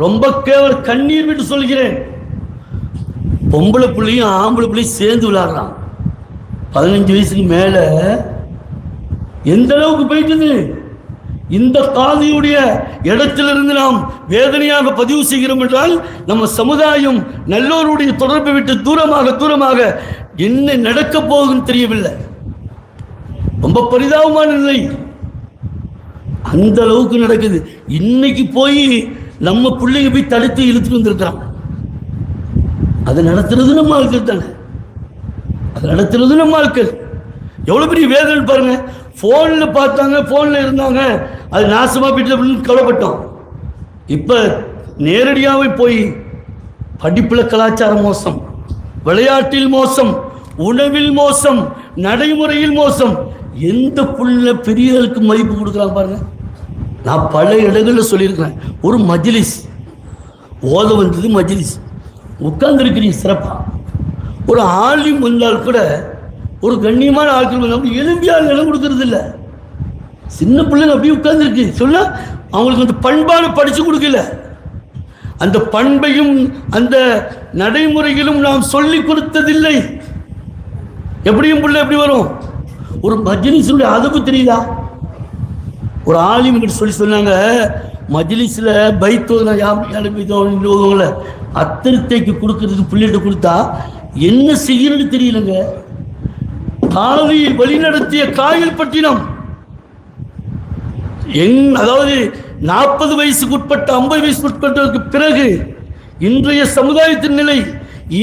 Speaker 3: ரொம்ப கேவல கண்ணீர் விட்டு சொல்கிறேன். பொம்பளை பிள்ளையும் ஆம்பளை பிள்ளையும் சேர்ந்து விளையாடுறான். 15 வயசுக்கு மேலே எந்த அளவுக்கு போயிட்டது. இந்த காதியுடைய இடத்திலிருந்து நாம் வேதனையாக பதிவு செய்கிறோம் என்றால் நம்ம சமுதாயம் நல்லோருடைய தொடர்பை விட்டு தூரமாக என்ன நடக்க போகுதுன்னு தெரியவில்லை. ரொம்ப பரிதாபமான நிலை. அந்த அளவுக்கு நடக்குது. இன்னைக்கு போய் நம்ம பிள்ளைங்க போய் தடுத்து இழுத்துட்டு வந்திருக்கிறான். அதை நடத்துறது நம்ம ஆட்கள் தானே. அதை நடத்துறது நம்ம ஆட்கள். எவ்வளோ பெரிய வேதனை பாருங்க. ஃபோனில் பார்த்தாங்க, ஃபோனில் இருந்தாங்க, அது நாசமாக போயிட்டு அப்படின்னு கவலைப்பட்டோம். இப்போ நேரடியாகவே போய் படிப்பில் கலாச்சாரம் மோசம், விளையாட்டில் மோசம், உணவில் மோசம், நடைமுறையில் மோசம். எந்த புள்ள பெரியவர்களுக்கு மதிப்பு கொடுக்குறாங்க பாருங்க. நான் பல இடங்களில் சொல்லியிருக்கிறேன். ஒரு மஜ்லிஸ் ஓத வந்தது, மஜ்லிஸ் உட்கார்ந்துருக்கிறீங்க சிறப்பாக. ஒரு ஆலிம் வந்தால் கூட, ஒரு கண்ணியமான ஆட்கள் வந்தால் எலும்பியால் இடம் கொடுக்கறது இல்லை. சின்ன பிள்ளைங்க அப்படியே உட்கார்ந்துருக்கு. சொல்ல அவங்களுக்கு அந்த பண்பாடு படித்து கொடுக்கல. அந்த பண்பையும் அந்த நடைமுறைகளும் நாம் சொல்லிக் கொடுத்ததில்லை. எப்படியும் பிள்ளை எப்படி வரும்? ஒரு மஜ்லிஸுடைய அதப்பு தெரியுதா? ஒரு ஆலிம் கிட்ட சொன்னாங்க, மஜ்லிஸில் பைத்தோதுல அத்திருத்தைக்கு கொடுக்கறதுக்கு பிள்ளைகிட்ட கொடுத்தா என்ன செய்யணும்னு தெரியலங்க. காவியை வழிநடத்திய காயில் பட்டினம், அதாவது 40 வயசுக்கு உட்பட்ட 50 வயசுக்கு உட்பட்டதற்கு பிறகு இன்றைய சமுதாயத்தின் நிலை,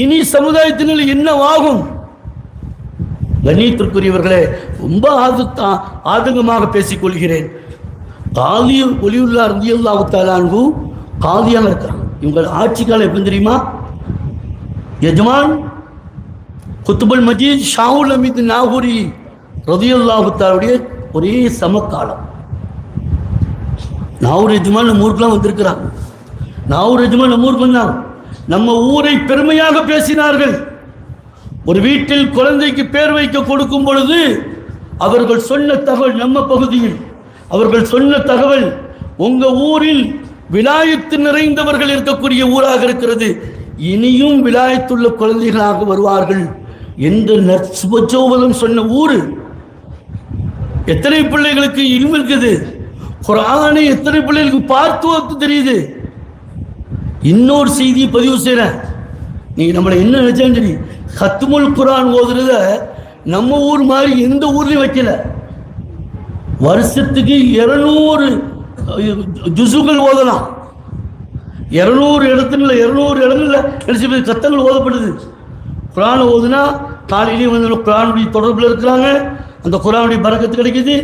Speaker 3: இனி சமுதாயத்தின் நிலை என்னவாகும்? கண்ணியத்திற்குரியவர்களே, ரொம்ப ஆதங்கமாக பேசிக்கொள்கிறேன். காதி ஒலியுல்லா ரலியல்லாஹு தஆலா அன்ஹு காதியாக இருக்கிறாங்க. இவங்க ஆட்சி காலம் எப்படி தெரியுமா? எஜமான் குத்துபுல் மஜீத் ஷாவுல் அமீத் நாகூரி ரலியல்லாஹு தஆலாவுடைய ஒரே சமகாலம். நாகூர் எஜமான் நம்ம ஊருக்குலாம் வந்திருக்கிறாங்க. நாகூர் எஜமான் நம்ம ஊருக்கு வந்தாங்க. நம்ம ஊரை பெருமையாக பேசினார்கள். ஒரு வீட்டில் குழந்தைக்கு பேர் வைக்க கொடுக்கும் பொழுது அவர்கள் சொன்ன தகவல், நம்ம பகுதியில் அவர்கள் சொன்ன தகவல், உங்க ஊரில் விலாயத்து நிறைந்தவர்கள் இருக்கக்கூடிய ஊராக இருக்கிறது, இனியும் விலாயத்துள்ள குழந்தைகளாக வருவார்கள் என்று நற்சுபச்சோபதம் சொன்ன ஊரு. எத்தனை பிள்ளைகளுக்கு இல்மு இருக்குது, குர்ஆனை எத்தனை பிள்ளைகளுக்கு பார்த்து தெரியுது. இன்னொரு செய்தியை பதிவு செய்கிறேன். நீங்க நம்மளை என்ன நினைச்சாலும் சரி, கத்துமுல் குர்ஆன் ஓதுறத நம்ம ஊர் மாதிரி எந்த ஊர்லையும் வைக்கல. வருஷத்துக்கு 200 ஜுசுகள் ஓதலாம். 200 இடத்துல 200 இடங்கள்ல நினைச்சு கத்தங்கள் ஓதப்படுது. குர்ஆன் ஓதுனா காலையிலேயே வந்து குர்ஆனுடைய தொடர்பில் இருக்கிறாங்க, அந்த குர்ஆனுடைய பரக்கத்து கிடைக்குது,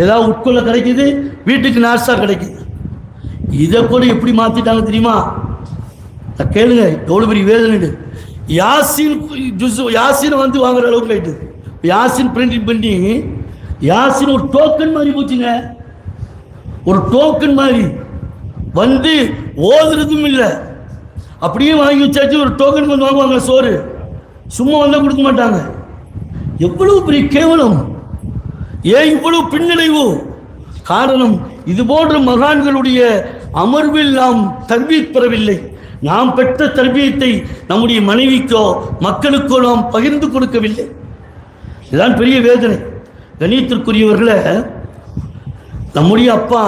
Speaker 3: ஏதாவது உட்கொள்ள கிடைக்குது, வீட்டுக்கு நாஸ்தா கிடைக்குது. இதை கூட எப்படி மாத்திட்டாங்க தெரியுமா? கேளுங்க, எவ்வளவு பெரிய வேதனை. யாசின் வந்து வாங்குற அளவுக்கு ஆயிட்டு. யாசின் பிரிண்டிங் பண்ணி யாசின் ஒரு டோக்கன் மாதிரி போச்சுங்க. ஒரு டோக்கன் மாதிரி வந்து ஓதுறதும் இல்லை, அப்படியே வாங்கி வச்சாச்சு. ஒரு டோக்கன் வந்து வாங்குவாங்க, சோறு சும்மா வந்தால் கொடுக்க மாட்டாங்க. எவ்வளவு பெரிய கேவலம்! ஏன் இவ்வளவு பின்னடைவு? காரணம், இது போன்ற மகான்களுடைய அமர்வில் நாம் தர்பீத் பெறவில்லை. நாம் பெற்ற தர்பீத்தை நம்முடைய மனைவிக்கோ மக்களுக்கோ நாம் பகிர்ந்து கொடுக்கவில்லை. இதுதான் பெரிய வேதனை. கணியத்திற்குரியவர்களை, நம்முடைய அப்பா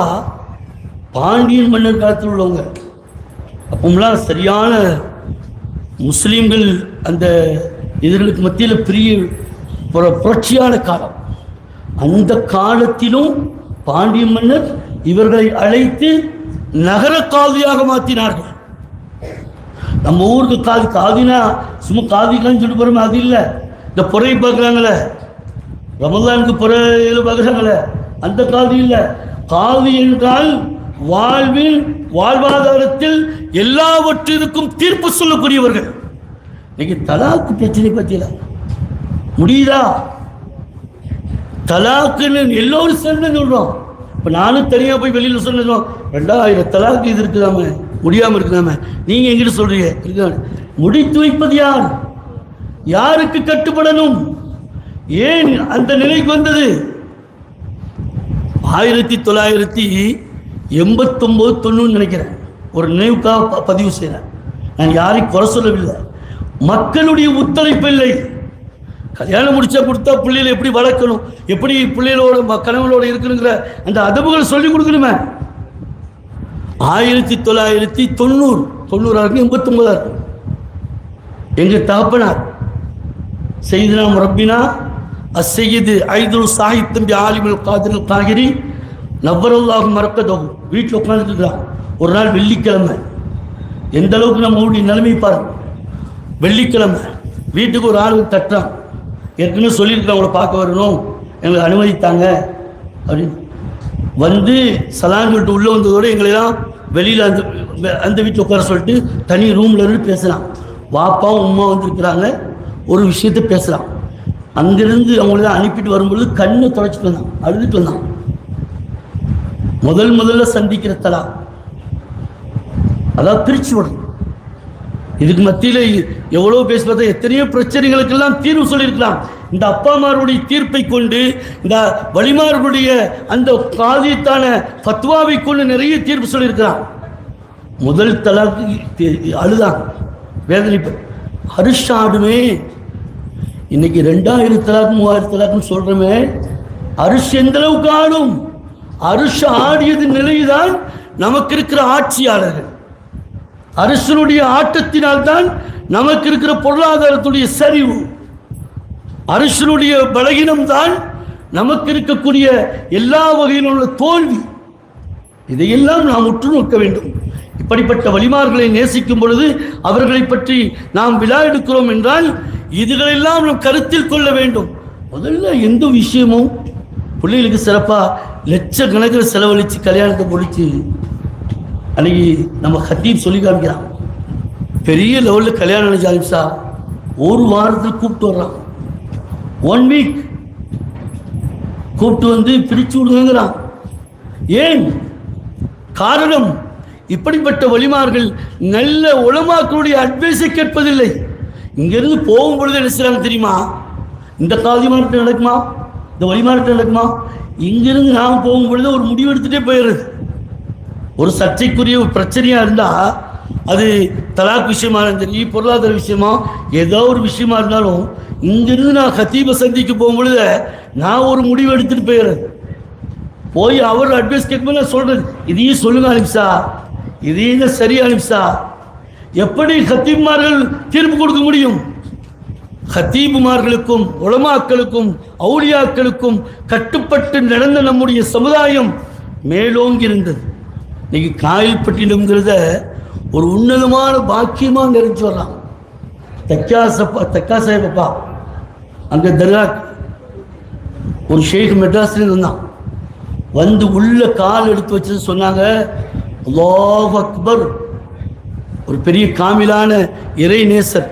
Speaker 3: பாண்டியன் மன்னர் காலத்தில் உள்ளவங்க. அப்போம்லாம் சரியான முஸ்லீம்கள் அந்த இதர்களுக்கு மத்தியில் பெரிய புரட்சியான காலம். அந்த காலத்திலும் பாண்டிய மன்னர் இவர்களை அழைத்து நகர காதியாக மாற்றினார்கள். நம்ம ஊருக்கு காதினா சும்மா காதிக்கான்னு சொல்லிட்டு போகிறோம், அது இல்லை. இந்த புறை பார்க்குறாங்களே, ரமலானுக்கு புறையில் பார்க்குறாங்களே, அந்த காதி இல்லை. காதி என்றால் வாழ்வில் வாழ்வாதாரத்தில் எல்லாவற்றிற்கும் தீர்ப்பு சொல்லக்கூடியவர்கள். இன்னைக்கு தலாக்கு பிரச்சனை பற்றியில முடியுதா? தலாக்குன்னு எல்லோரும் சேர்ந்து சொல்றோம். இப்போ நானும் தனியாக போய் வெளியில் சொன்னோம், 2000 தலாக்கு இது இருக்குதாம, முடியாமல் இருக்குதாம. நீங்க எங்கிட்ட சொல்றீங்க இருக்க? முடித்து வைப்பது யார்? யாருக்கு கட்டுப்படணும்? ஏன் அந்த நிலைக்கு வந்தது? 1989-90 நினைக்கிறேன். ஒரு நினைவுக்காக பதிவு செய்கிறேன். நான் யாரையும் குறை சொல்லவில்லை. மக்களுடைய ஒத்துழைப்பு இல்லை. கல்யாணம் முடிச்சா கொடுத்தா பிள்ளைகளை எப்படி வளர்க்கணும், எப்படி பிள்ளைகளோட கணவனோட இருக்கணுங்கிற அந்த அதபுகள் சொல்லிக் கொடுக்கணுமே. 1990-89 எங்க தகப்பனார் சையதுனா முரப்பினா அஸ்ஸையது ஐதுல் சாஹிப் தம்பி ஆலிமுல் காதிர் காகிரி நவ்வரல்லாஹு மரக்கதஹு வீட்டில் உட்காந்துட்டு இருக்கிறான். ஒரு நாள் வெள்ளிக்கிழமை, எந்த அளவுக்கு நம்ம ஊருடைய நிலைமை பாருங்க. வெள்ளிக்கிழமை வீட்டுக்கு ஒரு ஆள் தட்டுறான். ஏற்கனவே சொல்லியிருக்கிறேன், அவங்கள பார்க்க வரணும், எங்களுக்கு அனுமதித்தாங்க அப்படின்னு வந்து சலான் சொல்லிட்டு உள்ளே வந்ததோடு எங்களெல்லாம் வெளியில் அந்த வீட்டில் உட்கார சொல்லிட்டு தனி ரூமில் இருந்து பேசுகிறான். வாப்பாவும் உமா வந்துருக்கிறாங்க, ஒரு விஷயத்தை பேசுகிறான். அங்கிருந்து அவங்களெல்லாம் அனுப்பிட்டு வரும்பொழுது கண்ணை தொலைச்சிட்டு வந்தான், அழுதுட்டு வந்தான். முதல்ல சந்திக்கிற தலா, அதாவது பிரிச்சு விடும். இதுக்கு மத்தியில் எவ்வளோ பேசி பார்த்தா எத்தனையோ பிரச்சனைகளுக்கெல்லாம் தீர்வு சொல்லியிருக்கலாம். இந்த அப்பா அம்மாருடைய தீர்ப்பை கொண்டு, இந்த வழிமார்களுடைய அந்த காதியத்தான ஃபத்வாவை கொண்டு நிறைய தீர்ப்பு சொல்லியிருக்கிறான். முதல் தலாக்கு அழுதான், வேதனைப்ப அரிஷ் ஆடுமே. இன்னைக்கு 2000 தலாக்கு 3000 தலாக்குன்னு சொல்றோமே, அரிஷ் எந்த அளவுக்கு ஆடும்? அரிஷ் ஆடியது நிலைதான் நமக்கு இருக்கிற ஆட்சியாளர்கள். அரசனுடைய ஆட்டத்தினால்தான் நமக்கு இருக்கிற பொருளாதாரத்துடைய சரிவு. அரசனுடைய பலகீனம் தான் நமக்கு இருக்கக்கூடிய எல்லா வகையிலும் உள்ள தோல்வி. இதையெல்லாம் நாம் உற்று நோக்க வேண்டும். இப்படிப்பட்ட வலிமார்களை நேசிக்கும் பொழுது அவர்களை பற்றி நாம் விழா எடுக்கிறோம் என்றால் இதுகளெல்லாம் நாம் கருத்தில் கொள்ள வேண்டும். முதல்ல எந்த விஷயமும் பிள்ளைகளுக்கு சிறப்பாக லட்சக்கணக்கில் செலவழித்து கல்யாணத்தை முடிச்சு அன்னைக்கு நம்ம ஹத்தீப் சொல்லி காமிக்கிறான். பெரிய லெவலில் கல்யாணம் நினைச்சாலிப்ஸா ஒரு வாரத்தில் கூப்பிட்டு வர்றான். 1 வீக் கூப்பிட்டு வந்து பிரித்து விடுங்கிறான். ஏன் காரணம்? இப்படிப்பட்ட வழிமார்கள் நல்ல உலமாக்களுடைய அட்வைஸை கேட்பதில்லை. இங்கிருந்து போகும் பொழுது என்ன செய்றாங்க தெரியுமா? இந்த காதிமார்கிட்ட நடக்குமா, இந்த வழிமார்கிட்ட நடக்குமா? இங்கிருந்து நாம் போகும் பொழுது ஒரு முடிவு எடுத்துகிட்டே போயிடுறது. ஒரு சர்ச்சைக்குரிய ஒரு பிரச்சனையாக இருந்தால், அது தலாக் விஷயமா இருந்தாலும் சரி, பொருளாதார விஷயமா ஏதோ ஒரு விஷயமா இருந்தாலும், இங்கிருந்து நான் ஹத்தீபை சந்திக்க போகும் பொழுது நான் ஒரு முடிவு எடுத்துகிட்டு போயிடுறது. போய் அவர் அட்வைஸ் கேட்கும்போது நான் சொல்கிறது, இதையும் சொல்லுங்க அலிப்ஸா, இதையும் சரியா அலிப்ஸா. எப்படி ஹத்தீப்மார்கள் தீர்ப்பு கொடுக்க முடியும்? ஹத்தீபுமார்களுக்கும் உலமாக்களுக்கும் அவுலியாக்களுக்கும் கட்டுப்பட்டு நடந்த நம்முடைய சமுதாயம் மேலோங்கி இருந்தது. இன்னைக்கு காயல்பட்டினம்ங்கிறத ஒரு உன்னதமான பாக்கியமாக நிறைஞ்சு வர்றான். தக்காசப்பா அங்கே தர்கா ஒரு ஷேக் மெட்ராஸ்ல இருந்தான். வந்து உள்ள கால் எடுத்து வச்சு சொன்னாங்க, அல்லாஹ் அக்பர். ஒரு பெரிய காமிலான இறை நேசர்,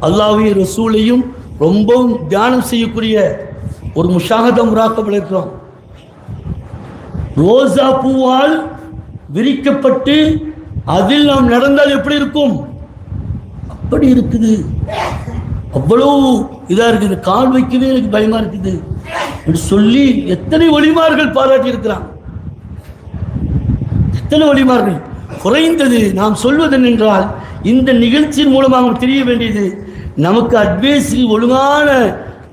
Speaker 3: அல்லாஹ்வையும் ரசூலையும் ரொம்பவும் தியானம் செய்யக்கூடிய ஒரு முஷாஹதா முராக்கபில் இருக்கிறோம். ரோசா பூவால் விரிக்கப்பட்டு அதில் நாம் நடந்தால் எப்படி இருக்கும்? அப்படி இருக்குது. அவ்வளவு இதா இருக்குது. கால் வைக்கவே எனக்கு பயமா இருக்குது என்று சொல்லி எத்தனை வழிமார்கள் பாராட்டி இருக்கிறான். எத்தனை வழிமார்கள். குறைந்தது நாம் சொல்வது என்றால், இந்த நிகழ்ச்சியின் மூலமாக தெரிய வேண்டியது, நமக்கு அட்வைஸில் ஒழுங்கான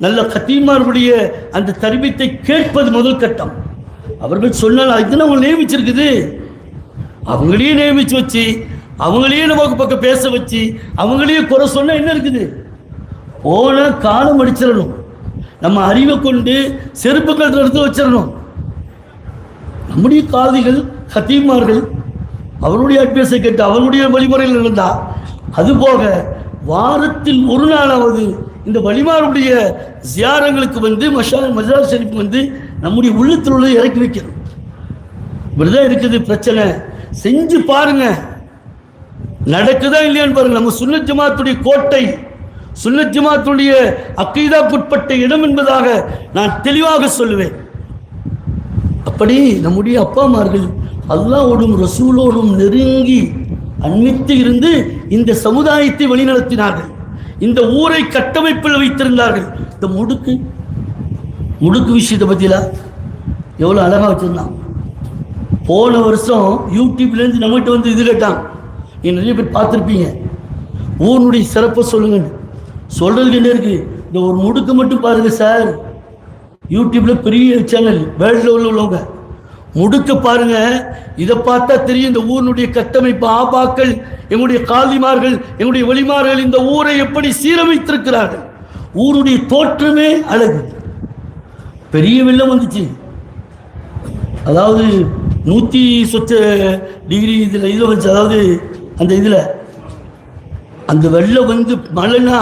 Speaker 3: நல்ல கத்தீமார்களுடைய அந்த தர்பீத்தை கேட்பது முதல் கட்டம். அவர்கள் சொன்னால் அதுதான் அவங்க நியமிச்சிருக்குது. அவங்களையே நியமிச்சு வச்சு, அவங்களையே நமக்கு பக்கம் பேச வச்சு, அவங்களையே குறை சொன்னால் என்ன இருக்குது? போன காலம் அடிச்சிடணும். நம்ம அறிவை கொண்டு செருப்புகள் எடுத்து வச்சிடணும். நம்முடைய காதிகள் ஹத்தீமார்கள் அவருடைய அட்வைஸை கேட்டு அவருடைய வழிமுறையில் இருந்தால், அதுபோக வாரத்தில் ஒரு நாளாவது இந்த வழிமாருடைய ஜியாரங்களுக்கு வந்து மஜார் ஷரீஃப் வந்து நம்முடைய உள்ளத்தில் உள்ள இறக்கி வைக்கணும். இப்படிதான் இருக்குது பிரச்சனை. செஞ்சு பாருங்க, நடக்குதா இல்லையான்னு பாருங்க. நம்ம சுன்னத் ஜமாத்துடைய கோட்டை, சுன்னத் ஜமாத்துடைய அக்கீதாக்குட்பட்ட இடம் என்பதாக நான் தெளிவாக சொல்லுவேன். அப்படி நம்முடைய அப்பாமார்கள் அல்லாஹ்வோடும் ரசூலோடும் நெருங்கி அன்பித்து இருந்து இந்த சமுதாயத்தை வழிநடத்தினார்கள். இந்த ஊரை கட்டமைப்பில் வைத்திருந்தார்கள். இந்த முடுக்கு விஷயத்தை பற்றிலாம் எவ்வளோ அழகாக வச்சுருந்தான். போன வருஷம் யூடியூப்லேருந்து நம்மகிட்ட வந்து இது கேட்டான். நீ நிறைய பேர் பார்த்துருப்பீங்க. ஊருடைய சிறப்பை சொல்லுங்கன்னு. சொல்கிறதுக்கு என்ன இருக்குது? இந்த ஒரு முடுக்கு மட்டும் பாருங்கள் சார். யூடியூப்பில் பெரிய சேனல், வேர்ல்டில் உள்ளவங்க முடுக்க பாருங்க. இதை பார்த்தா தெரியும் இந்த ஊருடைய கட்டமைப்பு. ஆபாக்கள், எங்களுடைய காலிமார்கள், எங்களுடைய வழிமார்கள் இந்த ஊரை எப்படி சீரமைத்திருக்கிறார்கள். ஊருடைய தோற்றமே அழகு. பெரிய வெள்ளம் வந்துச்சு. அதாவது 100 இதில் வந்துச்சு. அதாவது அந்த இதில் அந்த வெள்ளம் வந்து மழைனா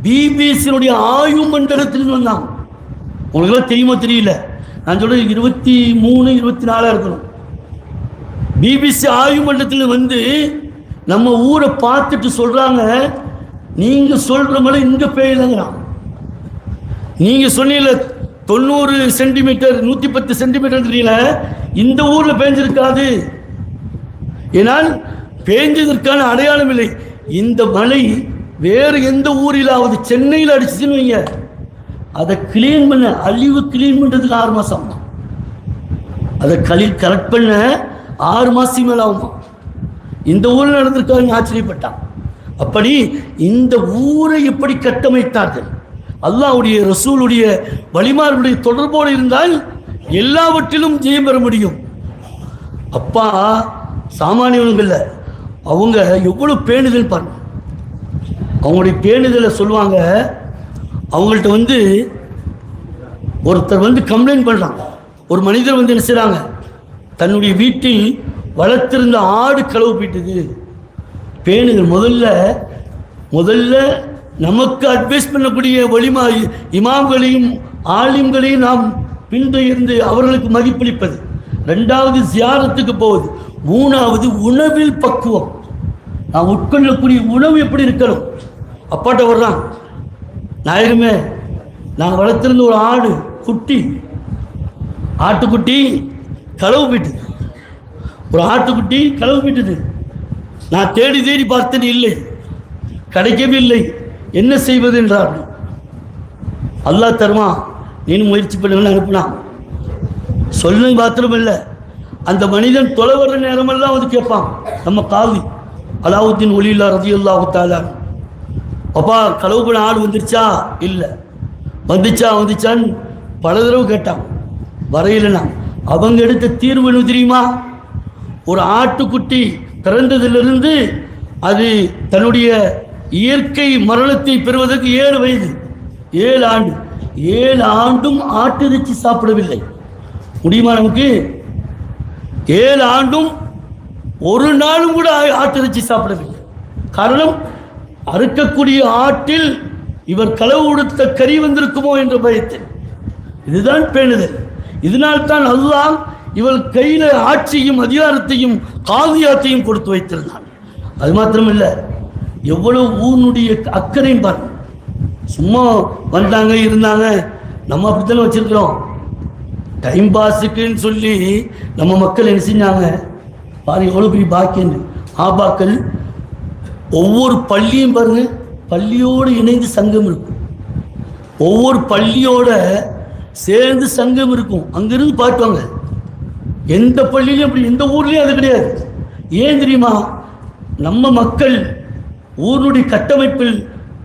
Speaker 3: பிபிசியினுடைய ஆய்வு மண்டலத்திலிருந்து வந்தாங்க. உங்களுக்கெல்லாம் தெரியுமா தெரியல, நான் சொல்றது 23, 24 இருக்கணும். பிபிசி ஆய்வு மண்டலத்தில் வந்து நம்ம ஊரை பார்த்துட்டு சொல்றாங்க, நீங்க சொல்ற மழை இங்க பெய்யலங்கிறான். நீங்க சொன்னீங்க 90 சென்டிமீட்டர் 110 சென்டிமீட்டர் தெரியல, இந்த ஊர்ல பேஞ்சிருக்காது. ஏனால் பேஞ்சதற்கான அடையாளம் இல்லை. இந்த மழை வேறு எந்த ஊரிலாவது சென்னையில் அடிச்சுன்னு வைங்க, அதை கிளீன் பண்ண, அழிவு கிளீன் பண்ணுறதுக்கு 6 மாதம் ஆகும். அதை கரெக்ட் பண்ண 6 மாதம் மேலே ஆகுமா. இந்த ஊரில் நடந்திருக்காங்க ஆச்சரியப்பட்டான். அப்படி இந்த ஊரை எப்படி கட்டமைத்தார்கள். அல்லாஹ்வுடைய ரசூலுடைய வழிமார்களுடைய தொடர்போடு இருந்தால் எல்லாவற்றிலும் ஜெயம் பெற முடியும். அப்பா சாமானியவர்கள் அவங்க எவ்வளோ பேணுதல் பாருங்க. அவங்களுடைய பேணுதலை சொல்லுவாங்க. அவங்கள்ட்ட வந்து ஒருத்தர் வந்து கம்ப்ளைண்ட் பண்ணுறாங்க. ஒரு மனிதர் வந்து என்ன செய்கிறாங்க, தன்னுடைய வீட்டில் வளர்த்திருந்த ஆடு களவு போயிட்டது. பேணுதல் முதல்ல நமக்கு அட்வைஸ் பண்ணக்கூடிய வலிமா இமாம்களையும் ஆலிம்களையும் நாம் பின்தொடர்ந்து அவர்களுக்கு மதிப்பளிப்பது. ரெண்டாவது ஜியாரத்துக்கு போவது. மூணாவது உணவில் பக்குவம். நாம் உட்கொள்ளக்கூடிய உணவு எப்படி இருக்கணும். அப்பாட்ட வர்றான், நாயகமே நாங்கள் வளர்த்திருந்த ஒரு ஆடு குட்டி, ஆட்டுக்குட்டி களவு போயிட்டுது. ஒரு ஆட்டுக்குட்டி களவு போயிட்டுது. நான் தேடி தேடி பார்த்தேன், இல்லை, கிடைக்கவே இல்லை. என்ன செய்வது என்றார். அல்லாஹ் தருமா, நீனும் முயற்சி பண்ணுங்கன்னு அனுப்புனான். சொல்லுங்க மாத்திரம் இல்லை, அந்த மனிதன் தொலை வர்ற நேரமெல்லாம் வந்து கேட்பான். நம்ம காதி அலாவுத்தீன் ஒலியுல்லா ரலியல்லாஹு தஆலா, அப்பா களவு பண்ண ஆடு வந்துருச்சா? இல்லை. வந்துச்சான்னு பல தடவை கேட்டான். வரையிலனா அவங்க எடுத்த தீர்வு என்ன தெரியுமா? ஒரு ஆட்டுக்குட்டி பிறந்ததிலிருந்து அது தன்னுடைய இயற்கை மரணத்தை பெறுவதற்கு 7 வயது, 7 ஆண்டு, 7 ஆண்டும் ஆட்டு இறைச்சி சாப்பிடவில்லை. முடியுமா நமக்கு? 7 ஆண்டும் ஒரு நாளும் கூட ஆட்டு இறைச்சி சாப்பிடவில்லை. காரணம், அறுக்கக்கூடிய ஆட்டில் இவர் களவு கொடுத்த கறி வந்திருக்குமோ என்ற பயத்தில். இதுதான் பேணுதல். இதனால்தான் அல்லாஹ் இவள் கையில் ஆட்சியும் அதிகாரத்தையும் காதியாத்தையும் கொடுத்து வைத்திருந்தான். அது மாத்திரமில்லை, எவ்வளவு ஊனுடைய அக்கறையும் பாருங்க. சும்மா வந்தாங்க இருந்தாங்க, நம்ம அப்படித்தானே வச்சிருக்கிறோம். டைம் பாஸுக்குன்னு சொல்லி நம்ம மக்கள் என்ன செஞ்சாங்க பாருங்க, எவ்வளோ பெரிய பாக்கியம். ஆபாக்கள் ஒவ்வொரு பள்ளியும் பாருங்க, பள்ளியோடு இணைந்து சங்கம் இருக்கும். ஒவ்வொரு பள்ளியோட சேர்ந்து சங்கம் இருக்கும். அங்கிருந்து பார்த்துவாங்க. எந்த பள்ளியிலையும் அப்படி, எந்த ஊர்லேயும் அது கிடையாது. ஏன் தெரியுமா? நம்ம மக்கள் ஊருடைய கட்டமைப்பில்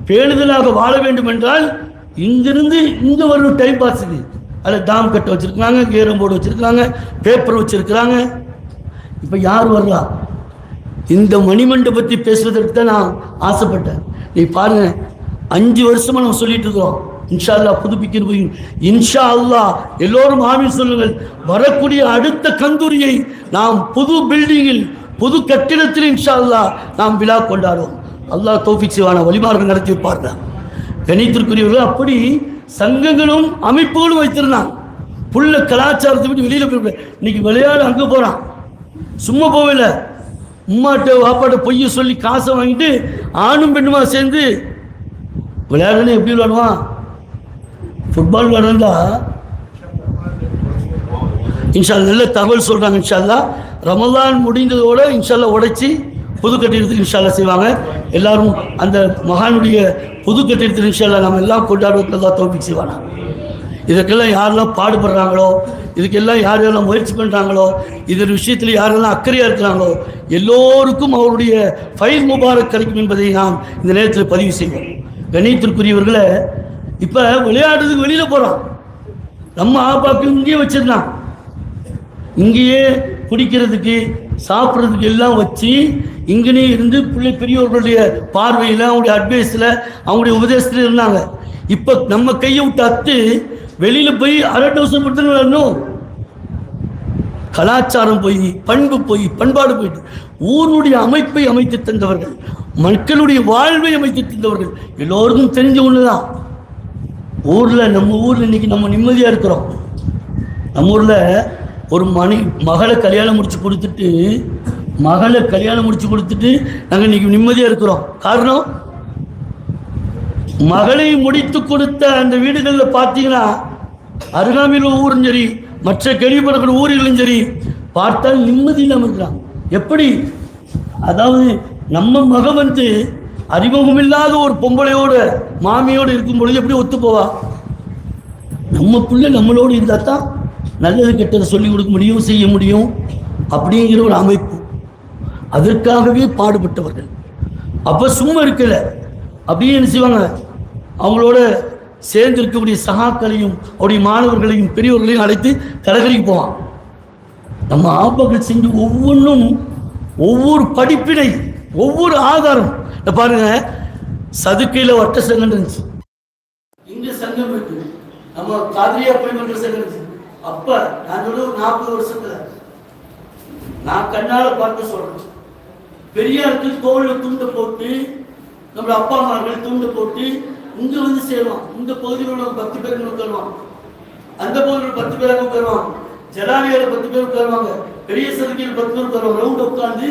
Speaker 3: பேணுதலாக வாழ வேண்டும் என்றால் இங்கிருந்து இங்கே வரும் டைம் பாஸுக்கு அதில் டாம் கட்ட வச்சுருக்காங்க, கேரம் போர்டு வச்சுருக்காங்க, பேப்பர் வச்சுருக்கிறாங்க. இப்போ யார் வர்றா? இந்த மணிமண்டபத்தை பேசுவதற்கு தான் நான் ஆசைப்பட்டேன். நீ பாருங்க, 5 வருஷமா நம்ம சொல்லிட்டு இருக்கிறோம். இன்ஷா அல்லாஹ் புதுப்பிக்கிறது. இன்ஷா அல்லாஹ் எல்லோரும் ஆமீன் சொல்லுங்கள். வரக்கூடிய அடுத்த கந்தூரியை நாம் புது பில்டிங்கில், புது கட்டிடத்தில் இன்ஷா அல்லாஹ் நாம் விழா கொண்டாடுவோம். அல்லாஹ் தௌஃபீக் செய்வான, வழிமார்கள் நடத்தி வைப்பார்ங்க. கணித்திற்குரியவர்கள் அப்படி சங்கங்களும் அமைப்புகளும் வைத்திருந்தாங்க. புள்ள கலாச்சாரத்தை விட்டு வெளியில் போய் இன்னைக்கு விளையாட அங்கே போகிறான். சும்மா போகல, உம்மாட்ட வாப்பாட்ட பொய்ய சொல்லி காசை வாங்கிட்டு ஆணும் பெண்ணுமா சேர்ந்து விளையாடுன்னு எப்படி விளையாடுவான்? ஃபுட்பால் விளையாடுறா இன்ஷால்லா நல்ல தகவல் சொல்கிறாங்க. இன்ஷால்லா ரமலான் முடிந்ததோட இன்ஷால்லா உடைச்சி புது கட்டிடத்தில் இன்ஷால்லா செய்வாங்க. எல்லாரும் அந்த மகானுடைய புது கட்டிடத்தில் இன்ஷால்லா நம்ம எல்லாம் கொண்டாடுவதற்கு தௌஃபீக் செய்வாங்க. இதுக்கெல்லாம் யாரெல்லாம் பாடுபடுறாங்களோ, இதுக்கெல்லாம் யார் யாரெல்லாம் முயற்சி பண்ணுறாங்களோ, இது விஷயத்தில் யாரெல்லாம் அக்கறையாக இருக்கிறாங்களோ எல்லோருக்கும் அவருடைய ஃபைல் முபாரக் கிடைக்கும் என்பதை நாம் இந்த நேரத்தில் பதிவு செய்வோம். கணித்திற்குரியவர்களை இப்போ விளையாடுறதுக்கு வெளியில் போகிறோம். நம்ம ஆபாக்கு இங்கேயே வச்சிருந்தான், இங்கேயே குடிக்கிறதுக்கு சாப்பிட்றதுக்கு எல்லாம் வச்சு இங்கனே இருந்து பிள்ளை பெரியவர்களுடைய பார்வையில், அவங்களுடைய அட்வைஸில், அவங்களுடைய உபதேசத்தில் இருந்தாங்க. இப்போ நம்ம கையை விட்டு அத்து வெளியில் போய் 1/2 வருஷம் படுத்து வரணும். கலாச்சாரம் போய், பண்பு போய், பண்பாடு போயிட்டு ஊருடைய அமைப்பை அமைத்து தந்தவர்கள், மக்களுடைய வாழ்வை அமைத்து தந்தவர்கள் எல்லோருக்கும் தெரிஞ்ச ஒன்று தான். நம்ம ஊரில் இன்னைக்கு நம்ம நிம்மதியாக இருக்கிறோம். நம்ம ஊரில் ஒரு மகளை கல்யாணம் முடிச்சு கொடுத்துட்டு நாங்கள் இன்னைக்கு நிம்மதியாக இருக்கிறோம். காரணம், மகளை முடித்து கொடுத்த அந்த வீடுகளில் பார்த்தீங்கன்னா அருகாமையில் ஊரும் சரி, மற்ற கேள்விப்படக்கூடிய ஊர்களும் சரி, பார்த்தால் நிம்மதி இல்லாமல் இருக்கிறாங்க. எப்படி? அதாவது நம்ம மக வந்து அறிமுகமில்லாத ஒரு பொம்பளையோட மாமியோடு இருக்கும் பொழுது எப்படி ஒத்து போவா? நம்ம பிள்ளை நம்மளோடு இருந்தால் தான் நல்லது கெட்டதை சொல்லிக் கொடுக்க முடியும், செய்ய முடியும். அப்படிங்கிற ஒரு அமைப்பு, அதற்காகவே பாடுபட்டவர்கள். அப்போ சும்மா இருக்கல, அப்படியே என்ன செய்வாங்க, அவங்களோட சேர்ந்து இருக்கக்கூடிய சகாக்களையும் அவருடைய மாணவர்களையும் பெரியவர்களையும் அழைத்து கடற்கரைக்கு போவான். நம்ம ஆபாக்கள் செஞ்சு ஒவ்வொன்றும் ஒவ்வொரு படிப்பினை, ஒவ்வொரு ஆதாரம். பாருங்க, சதுக்கையில் வட்ட சங்கம் இருந்துச்சு, இங்க சங்கம் இருக்கு, நம்ம காதிரியா பரிமன்ற சங்கம் இருந்துச்சு. அப்ப நான் சொல்ல 40 வருஷத்துல நான் கண்ணால பார்த்து சொல்றேன், பெரியாருக்கு தோல்ல துண்டை போட்டு நம்ம அப்பா அம்மார்கள் தூண்டு போட்டு இங்க வந்து சேருவான். இந்த பகுதியில் உள்ள 10 பேர் உட்காருவான், அந்த பகுதியில் 10 பேராக உட்காருவான், ஜலாலியால 10 பேர் உட்காருவாங்க, பெரிய சதுக்கியில் 10 பேர் உட்காருவாங்க. ரவுண்ட் உட்கார்ந்து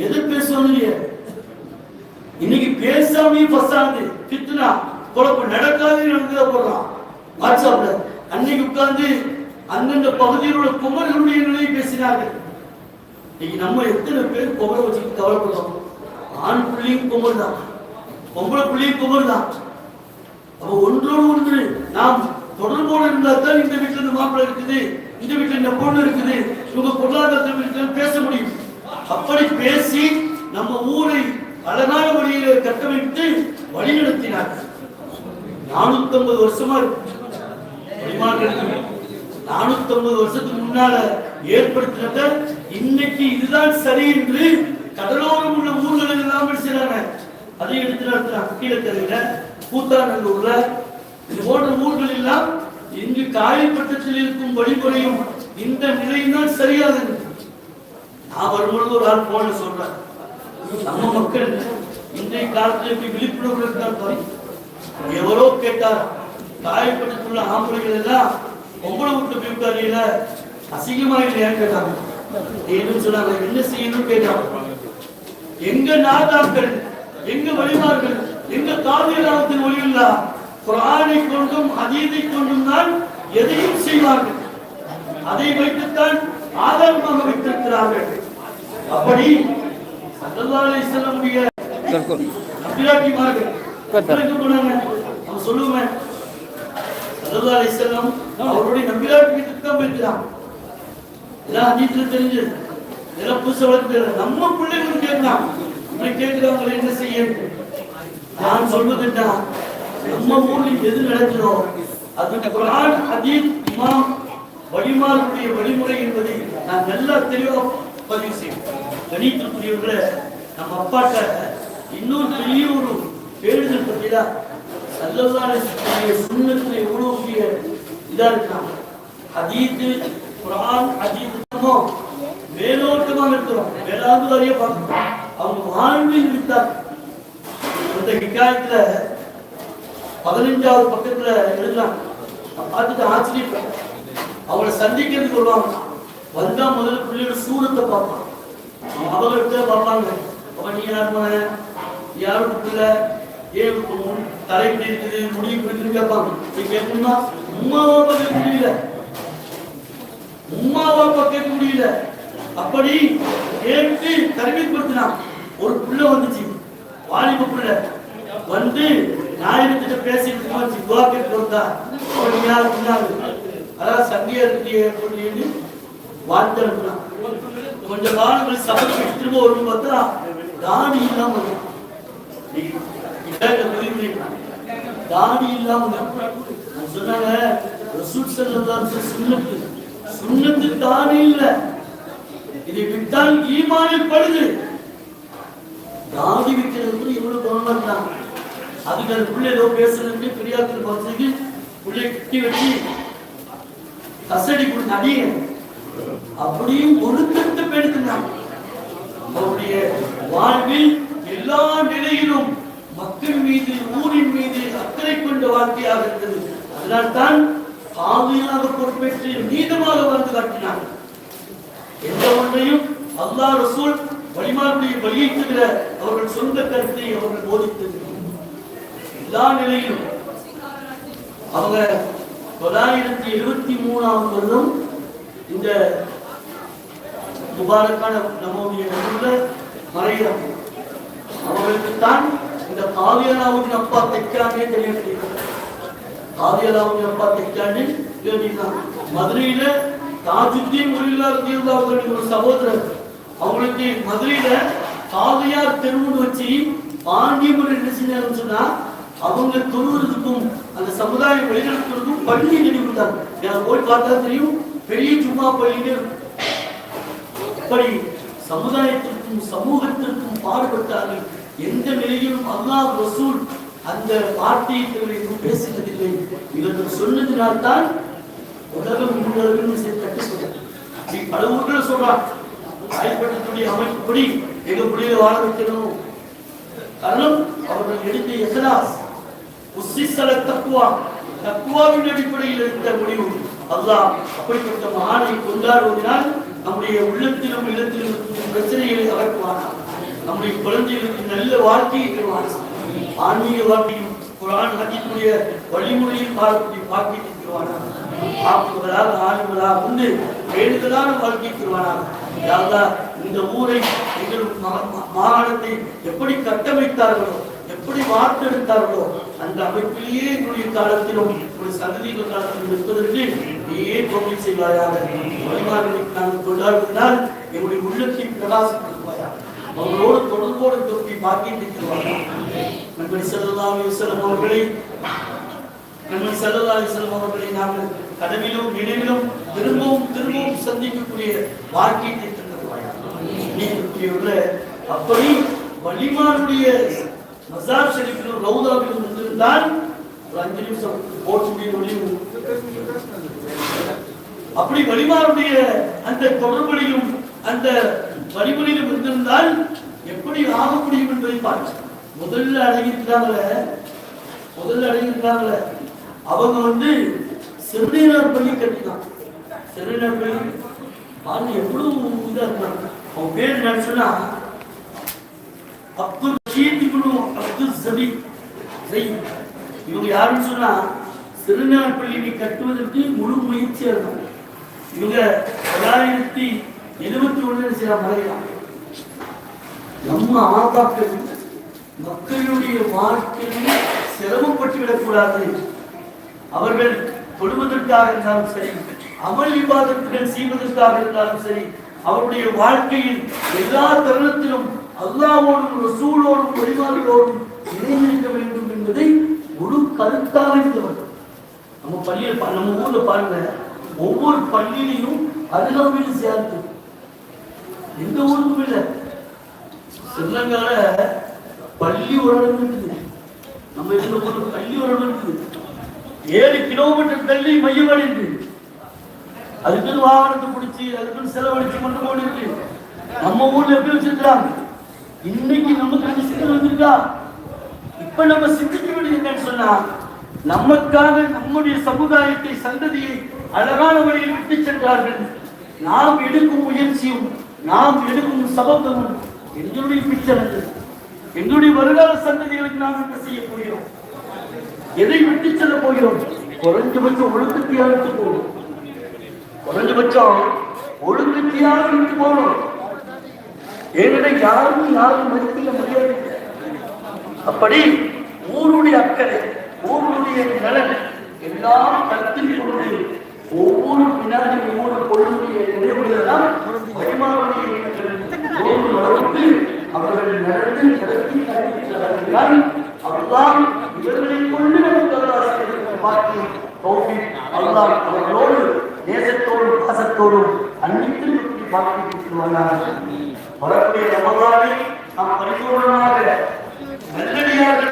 Speaker 3: எது பேசுவாங்க. இன்னைக்கு பேசாமே பசாந்து கித்துனா குழப்பம் நடக்காது நடந்ததா போடுறான் வாட்ஸ்அப்ல. அன்னைக்கு உட்கார்ந்து அந்தந்த பகுதியில் உள்ள குமர்களுடைய நிலையை பேசினார்கள். இன்னைக்கு நம்ம எத்தனை பேர் குமரை வச்சுட்டு கவலைப்படுறோம். ஆண் புள்ளியும் குமர் தான், பொம்பளை புள்ளியும் குமர் தான். அப்ப ஒன்றோடு ஒன்று நாம் தொடர்போடு இருந்தால் தான் இந்த வீட்டுல இந்த மாப்பிள்ளை இருக்குது, இந்த வீட்டுல இந்த பொண்ணு இருக்குது, இவங்க பொருளாதாரத்தை பேச முடியும். அப்படி பேசி நம்ம ஊரை அழகான வழியில கட்டமைத்து வழி நடத்தினார்கள். 450 வருஷமா இருக்கு. 450 வருஷத்துக்கு முன்னால ஏற்படுத்தினத இன்னைக்கு இதுதான் சரி என்று கடலோரம் உள்ள ஊர்கள் எல்லாம் செய்றாங்க. அதை எடுத்து நடத்துறாங்க. கீழக்கரையில, கூத்தாநல்லூர்ல, இது போன்ற ஊர்கள் எல்லாம் இங்கு காயப்பட்டத்தில் இருக்கும் வழிமுறையும் இந்த நிலையும் தான் சரியானது. நான் வரும்பொழுது ஒரு ஆள் போன சொல்றேன், நம்ம மக்கள் இன்றைய காலத்தில் எப்படி விழிப்புணர்வு இருக்காரு. எவரோ கேட்டார், காயப்பட்டுள்ள ஆம்பளைகள் எல்லாம் பொம்பளை விட்டு போய்விட்டாரியில அசிங்கமா இல்லையான்னு கேட்டாங்க. ஏன்னு சொன்னாங்க, என்ன செய்யணும்னு கேட்டாங்க. எங்க நாதாக்கள், எங்க வழிமார்கள், எங்க காவியராமத்தின் ஒளியில்லா குர்ஆனை கொண்டும் ஹதீஸை கொண்டும் தான் எதையும் செய்வார்கள். அதை வைத்துத்தான் ஆதாரமாக வைத்திருக்கிறார்கள். அப்படி ஸல்லல்லாஹு அலைஹி வஸல்லம் அபிராட்டிமார்கள் சொல்லுவேன், ஸல்லல்லாஹு அலைஹி வஸல்லம் அவருடைய நபியார் வீட்டுக்கு தான் போயிருக்கிறாங்க. எல்லாம் ஹதீஸ்ல தெரிஞ்சு இதெல்லாம் புதுசா வளர்த்து நம்ம பிள்ளைகளும் கேட்கலாம். கேட்கிறாங்களே என்ன செய்ய. நான் சொல்வதுன்னா நம்ம ஊரில் எது நடக்கிறோம் அது குர்ஆன் ஹதீஸ் இமாம் வழிமார்களுடைய வழிமுறை என்பதை நான் நல்லா தெளிவாக பதிவு செய்வேன். கணித்துக்குரியவர்கள நம்ம அப்பாட்ட இன்னொரு பெரிய ஒரு பேருதல் பற்றியா ஸல்லல்லாஹு அலைஹி வஸல்லம் சுன்னத்துல எவ்வளவு பெரிய இதா இருக்காங்க. ஹதீஸ் குர்ஆன் ஹதீஸ் மேலோட்டமாக இருக்கிறோம், மேலாவது வரைய பார்க்கிறோம். அவங்க வாழ்வில் விட்டார். இந்த ஹிகாயத்துல 15வது பக்கத்துல எழுதுறாங்க. பார்த்துட்டு ஆச்சரியம். அவங்களை சந்திக்கிறதுக்கு வருவாங்க. வந்தா முதல்ல பிள்ளையோட சூரத்தை பார்ப்பான். அவங்கள்ட்ட பார்ப்பாங்க, அவன் நீ யாருமான யாரும் பிள்ளை ஏன் தலை இப்படி இருக்குது, முடி இப்படி இருக்குது கேட்பாங்க. நீ கேட்கணும்னா உம்மாவா பார்க்க முடியல, உம்மாவா பார்க்க முடியல. அப்படி கேட்டு தரமைப்படுத்தினான். ஒரு பிள்ளை வந்துச்சு, வாலிப பிள்ளை வந்து நாயகத்திட்ட பேசிட்டு துவா கேட்டு வந்தா. அவன் யாரு பின்னாரு அதாவது சங்கியா இருக்கு வாழ்த்து அனுப்பினான். கொஞ்ச காலங்கள் சபைக்கு திரும்ப ஒரு பார்த்தா தாடி இல்லாம தாடி இல்லாம சொன்னாங்க. சுன்னத்து தாடி இல்ல, இதை விட்டால் ஈமானில் படுது. தாடி வைக்கிறது இவ்வளவு கவனமா இருந்தாங்க. அதுக்கு அந்த பிள்ளை ஏதோ பேசுறது பெரியாத்தில் பார்த்து பிள்ளை கட்டி வச்சு கசடி கொடுத்து அடிய அப்படியும் ஒழுக்கத்தை பெடுத்தினாங்க. அவருடைய வாழ்வில் எல்லா நிலையிலும் மக்கள் மீது ஊரின் மீது அக்கறை கொண்ட வாழ்க்கையாக இருந்தது. அதனால்தான் காவியாக பொறுப்பேற்று நீதமாக வாழ்ந்து காட்டினார். எந்த ஒன்றையும் அல்லாஹ் ரசூல் வழிமார்களுடைய வழியை தவிர அவர்கள் சொந்த கருத்தை அவர்கள் போதித்தது. எல்லா நிலையிலும் அவங்க 973ஆம் வருடம் இந்த முபாரக்கான நம்முடைய மறைகிறாங்க. அவர்களுக்கு தான் இந்த காவியலாவுடைய அப்பா தைக்கானே தெரியவில்லை. காவியலாவுடைய அப்பா தைக்கானே மதுரையில தாஜுத்தீன் ஒரு சகோதரர், அவங்களுக்கு மதுரையில காவியார் தெருவுன்னு வச்சு பாண்டியமுறை என்ன செஞ்சாங்கன்னு சொன்னா அவங்க தொழுவதற்கும் அந்த சமுதாயம் வெளிநடத்துவதற்கும் பள்ளி நினைவுட்டாங்க. போய் பார்த்தா தெரியும், பெரிய ஜும்மா பள்ளியிலே அப்படி சமுதாயத்திற்கும் சமூகத்திற்கும் பாடுபட்டார்கள். எந்த நிலையிலும் அல்லாஹ் ரசூல் அந்த வார்த்தையை தவிர பேசினதில்லை. இவர்கள் சொன்னதினால்தான் உலகம் இன்னும் கட்டுப்பட்டது. பல ஊர்களை சொல்றாங்க, காயப்பட்டத்துடைய அமைப்புப்படி எங்க பிள்ளைகளை வாழ வைக்கணும், காரணம் அவர்கள் எடுத்த இஹ்லாஸ், உஸ்ஸிஸல தக்வா, தக்வாவின் அடிப்படையில் இருந்த முடிவு. அல்லாஹ் அப்படிப்பட்ட மகானை கொண்டாடுவதனால் நம்முடைய உள்ளத்திலும் இல்லத்திலும் இருக்கும் பிரச்சனைகளை அகற்றுவானார். நம்முடைய குழந்தைகளுக்கு நல்ல வாழ்க்கையை தருவானார். ஆன்மீக வாழ்க்கையும் குர்ஆன் ஹதீஸுடைய வழிமுறையில் வாழக்கூடிய வாழ்க்கையை தருவானார். ஆக்குவதாக ஆளுவதாக உண்டு வேண்டுதலான வாழ்க்கையை தருவானார். யா அல்லாஹ், இந்த ஊரை எங்கள் மாகாணத்தை எப்படி கட்டமைத்தார்களோ, எப்படி வார்த்தெடுத்தார்களோ அந்த அமைப்பிலேயே என்னுடைய காலத்திலும் ஒரு சந்ததிகள் காலத்திலும் இருப்பதற்கு நீயே தோல்வி செய்வாயாக. வழிமாறுகளுக்கு நாங்கள் கொண்டாடுவதனால் என்னுடைய உள்ளத்தை பிரகாசப்படுத்துவாயாக. அவர்களோடு தொடர்போடு தோல்வி பாக்கியத்தை தருவாயாக. நபி ஸல்லல்லாஹு அலைஹி வஸல்லம் அவர்களை நாங்கள் கனவிலும் நினைவிலும் திரும்பவும் திரும்பவும் சந்திக்கக்கூடிய வாக்கியத்தை தருவாயாக. அப்படி வலிமானுடைய மஸார் ஷரீஃபிலும் ரவுதாவிலும் வந்திருந்தால் ஒரு 5 நிமிஷம் போர்ச்சுகீஸ் அப்படி வலிமானுடைய அந்த தொடர்புகளிலும் அந்த வழிமுறையிலும் இருந்திருந்தால் எப்படி ஆக முடியும் என்பதை பார்த்து முதல்ல அடங்கியிருக்கிறாங்களே அவங்க சிறுநீரர் பள்ளி கட்டினான். சிறுநீரர் பள்ளி பாருங்க எவ்வளவு இதா இருக்காங்க. அவன் பேர் என்னன்னு சொன்னா அப்துல் ரஷீத் இப்னு அப்துல் ஸபீப் ஸைத். இவங்க யாருன்னு சொன்னா சிறுநீரர் பள்ளியை கட்டுவதற்கு முழு முயற்சியா இருந்தாங்க. இவங்க 971 மறையலாம். நம்ம ஆபாக்கள் மக்களுடைய வாழ்க்கையில் சிரமப்பட்டு விடக்கூடாது. அவர்கள் தொழுவதற்காக இருந்தாலும் சரி, அமல் இபாதத்துகள் செய்வதற்காக இருந்தாலும் சரி, அவருடைய வாழ்க்கையில் எல்லா தருணத்திலும் அல்லாஹ்வோடும் ரசூலோடும் வழிமார்களோடும் இணைந்திருக்க வேண்டும் என்பதை முழு கருத்தாக இருந்தவர்கள். நம்ம பள்ளியில் நம்ம ஊர்ல பாருங்க, ஒவ்வொரு பள்ளியிலையும் அருகாமையில் சேர்த்து எந்த ஊருக்கும் இல்லை. ஸ்ரீலங்கால பள்ளி ஒரு இடம் இருக்குது, நம்ம இருந்த ஊர்ல பள்ளி ஒரு இடம் இருக்குது. 7 கிலோமீட்டர் தள்ளி மையமடைந்து அதுக்கு வாகனத்தை பிடிச்சி அதுக்கு செலவழிச்சு கொண்டு போயிருக்கு. நம்ம ஊர்ல எப்படி வச்சிருக்காங்க? இன்னைக்கு நமக்கு அந்த சிக்கல் வந்திருக்கா? இப்ப நம்ம சிந்திக்க வேண்டியது என்னன்னு சொன்னா, நமக்காக நம்முடைய சமுதாயத்தை சந்ததியை அழகான வழியில் விட்டு சென்றார்கள். நாம் எடுக்கும் முயற்சியும் நாம் எடுக்கும் சபதமும் எங்களுடைய பிச்சைகள், எங்களுடைய வருகால சந்ததிகளுக்கு நாம் என்ன செய்ய போகிறோம்? எதை விட்டு செல்ல போகிறோம்? குறைஞ்சபட்சம் ஒழுக்கத்தையாக விட்டு போகணும். குறைஞ்சபட்சம் ஒழுக்கத்தையாக விட்டு போகணும். ஏனென்றால் யாரும் மதிக்க முடியாது. அப்படி ஊருடைய அக்கறை, ஊருடைய நலன் எல்லாம் கருத்தில் கொண்டு ஒவ்வொரு வினாடி ஒவ்வொரு பொருளுடைய நிலைமையெல்லாம் அவர்கள் நடந்து நடத்தி அறிவிக்கிறார்கள். அல்லாஹ் இவர்களை கொண்டு நமக்கு அல்லாஹ் அவர்களோடு நேசத்தோடும் பாசத்தோடும் அன்பித்து வரக்கூடிய ரமதானை நாம் பரிபூர்ணமாக நல்லடியார்கள்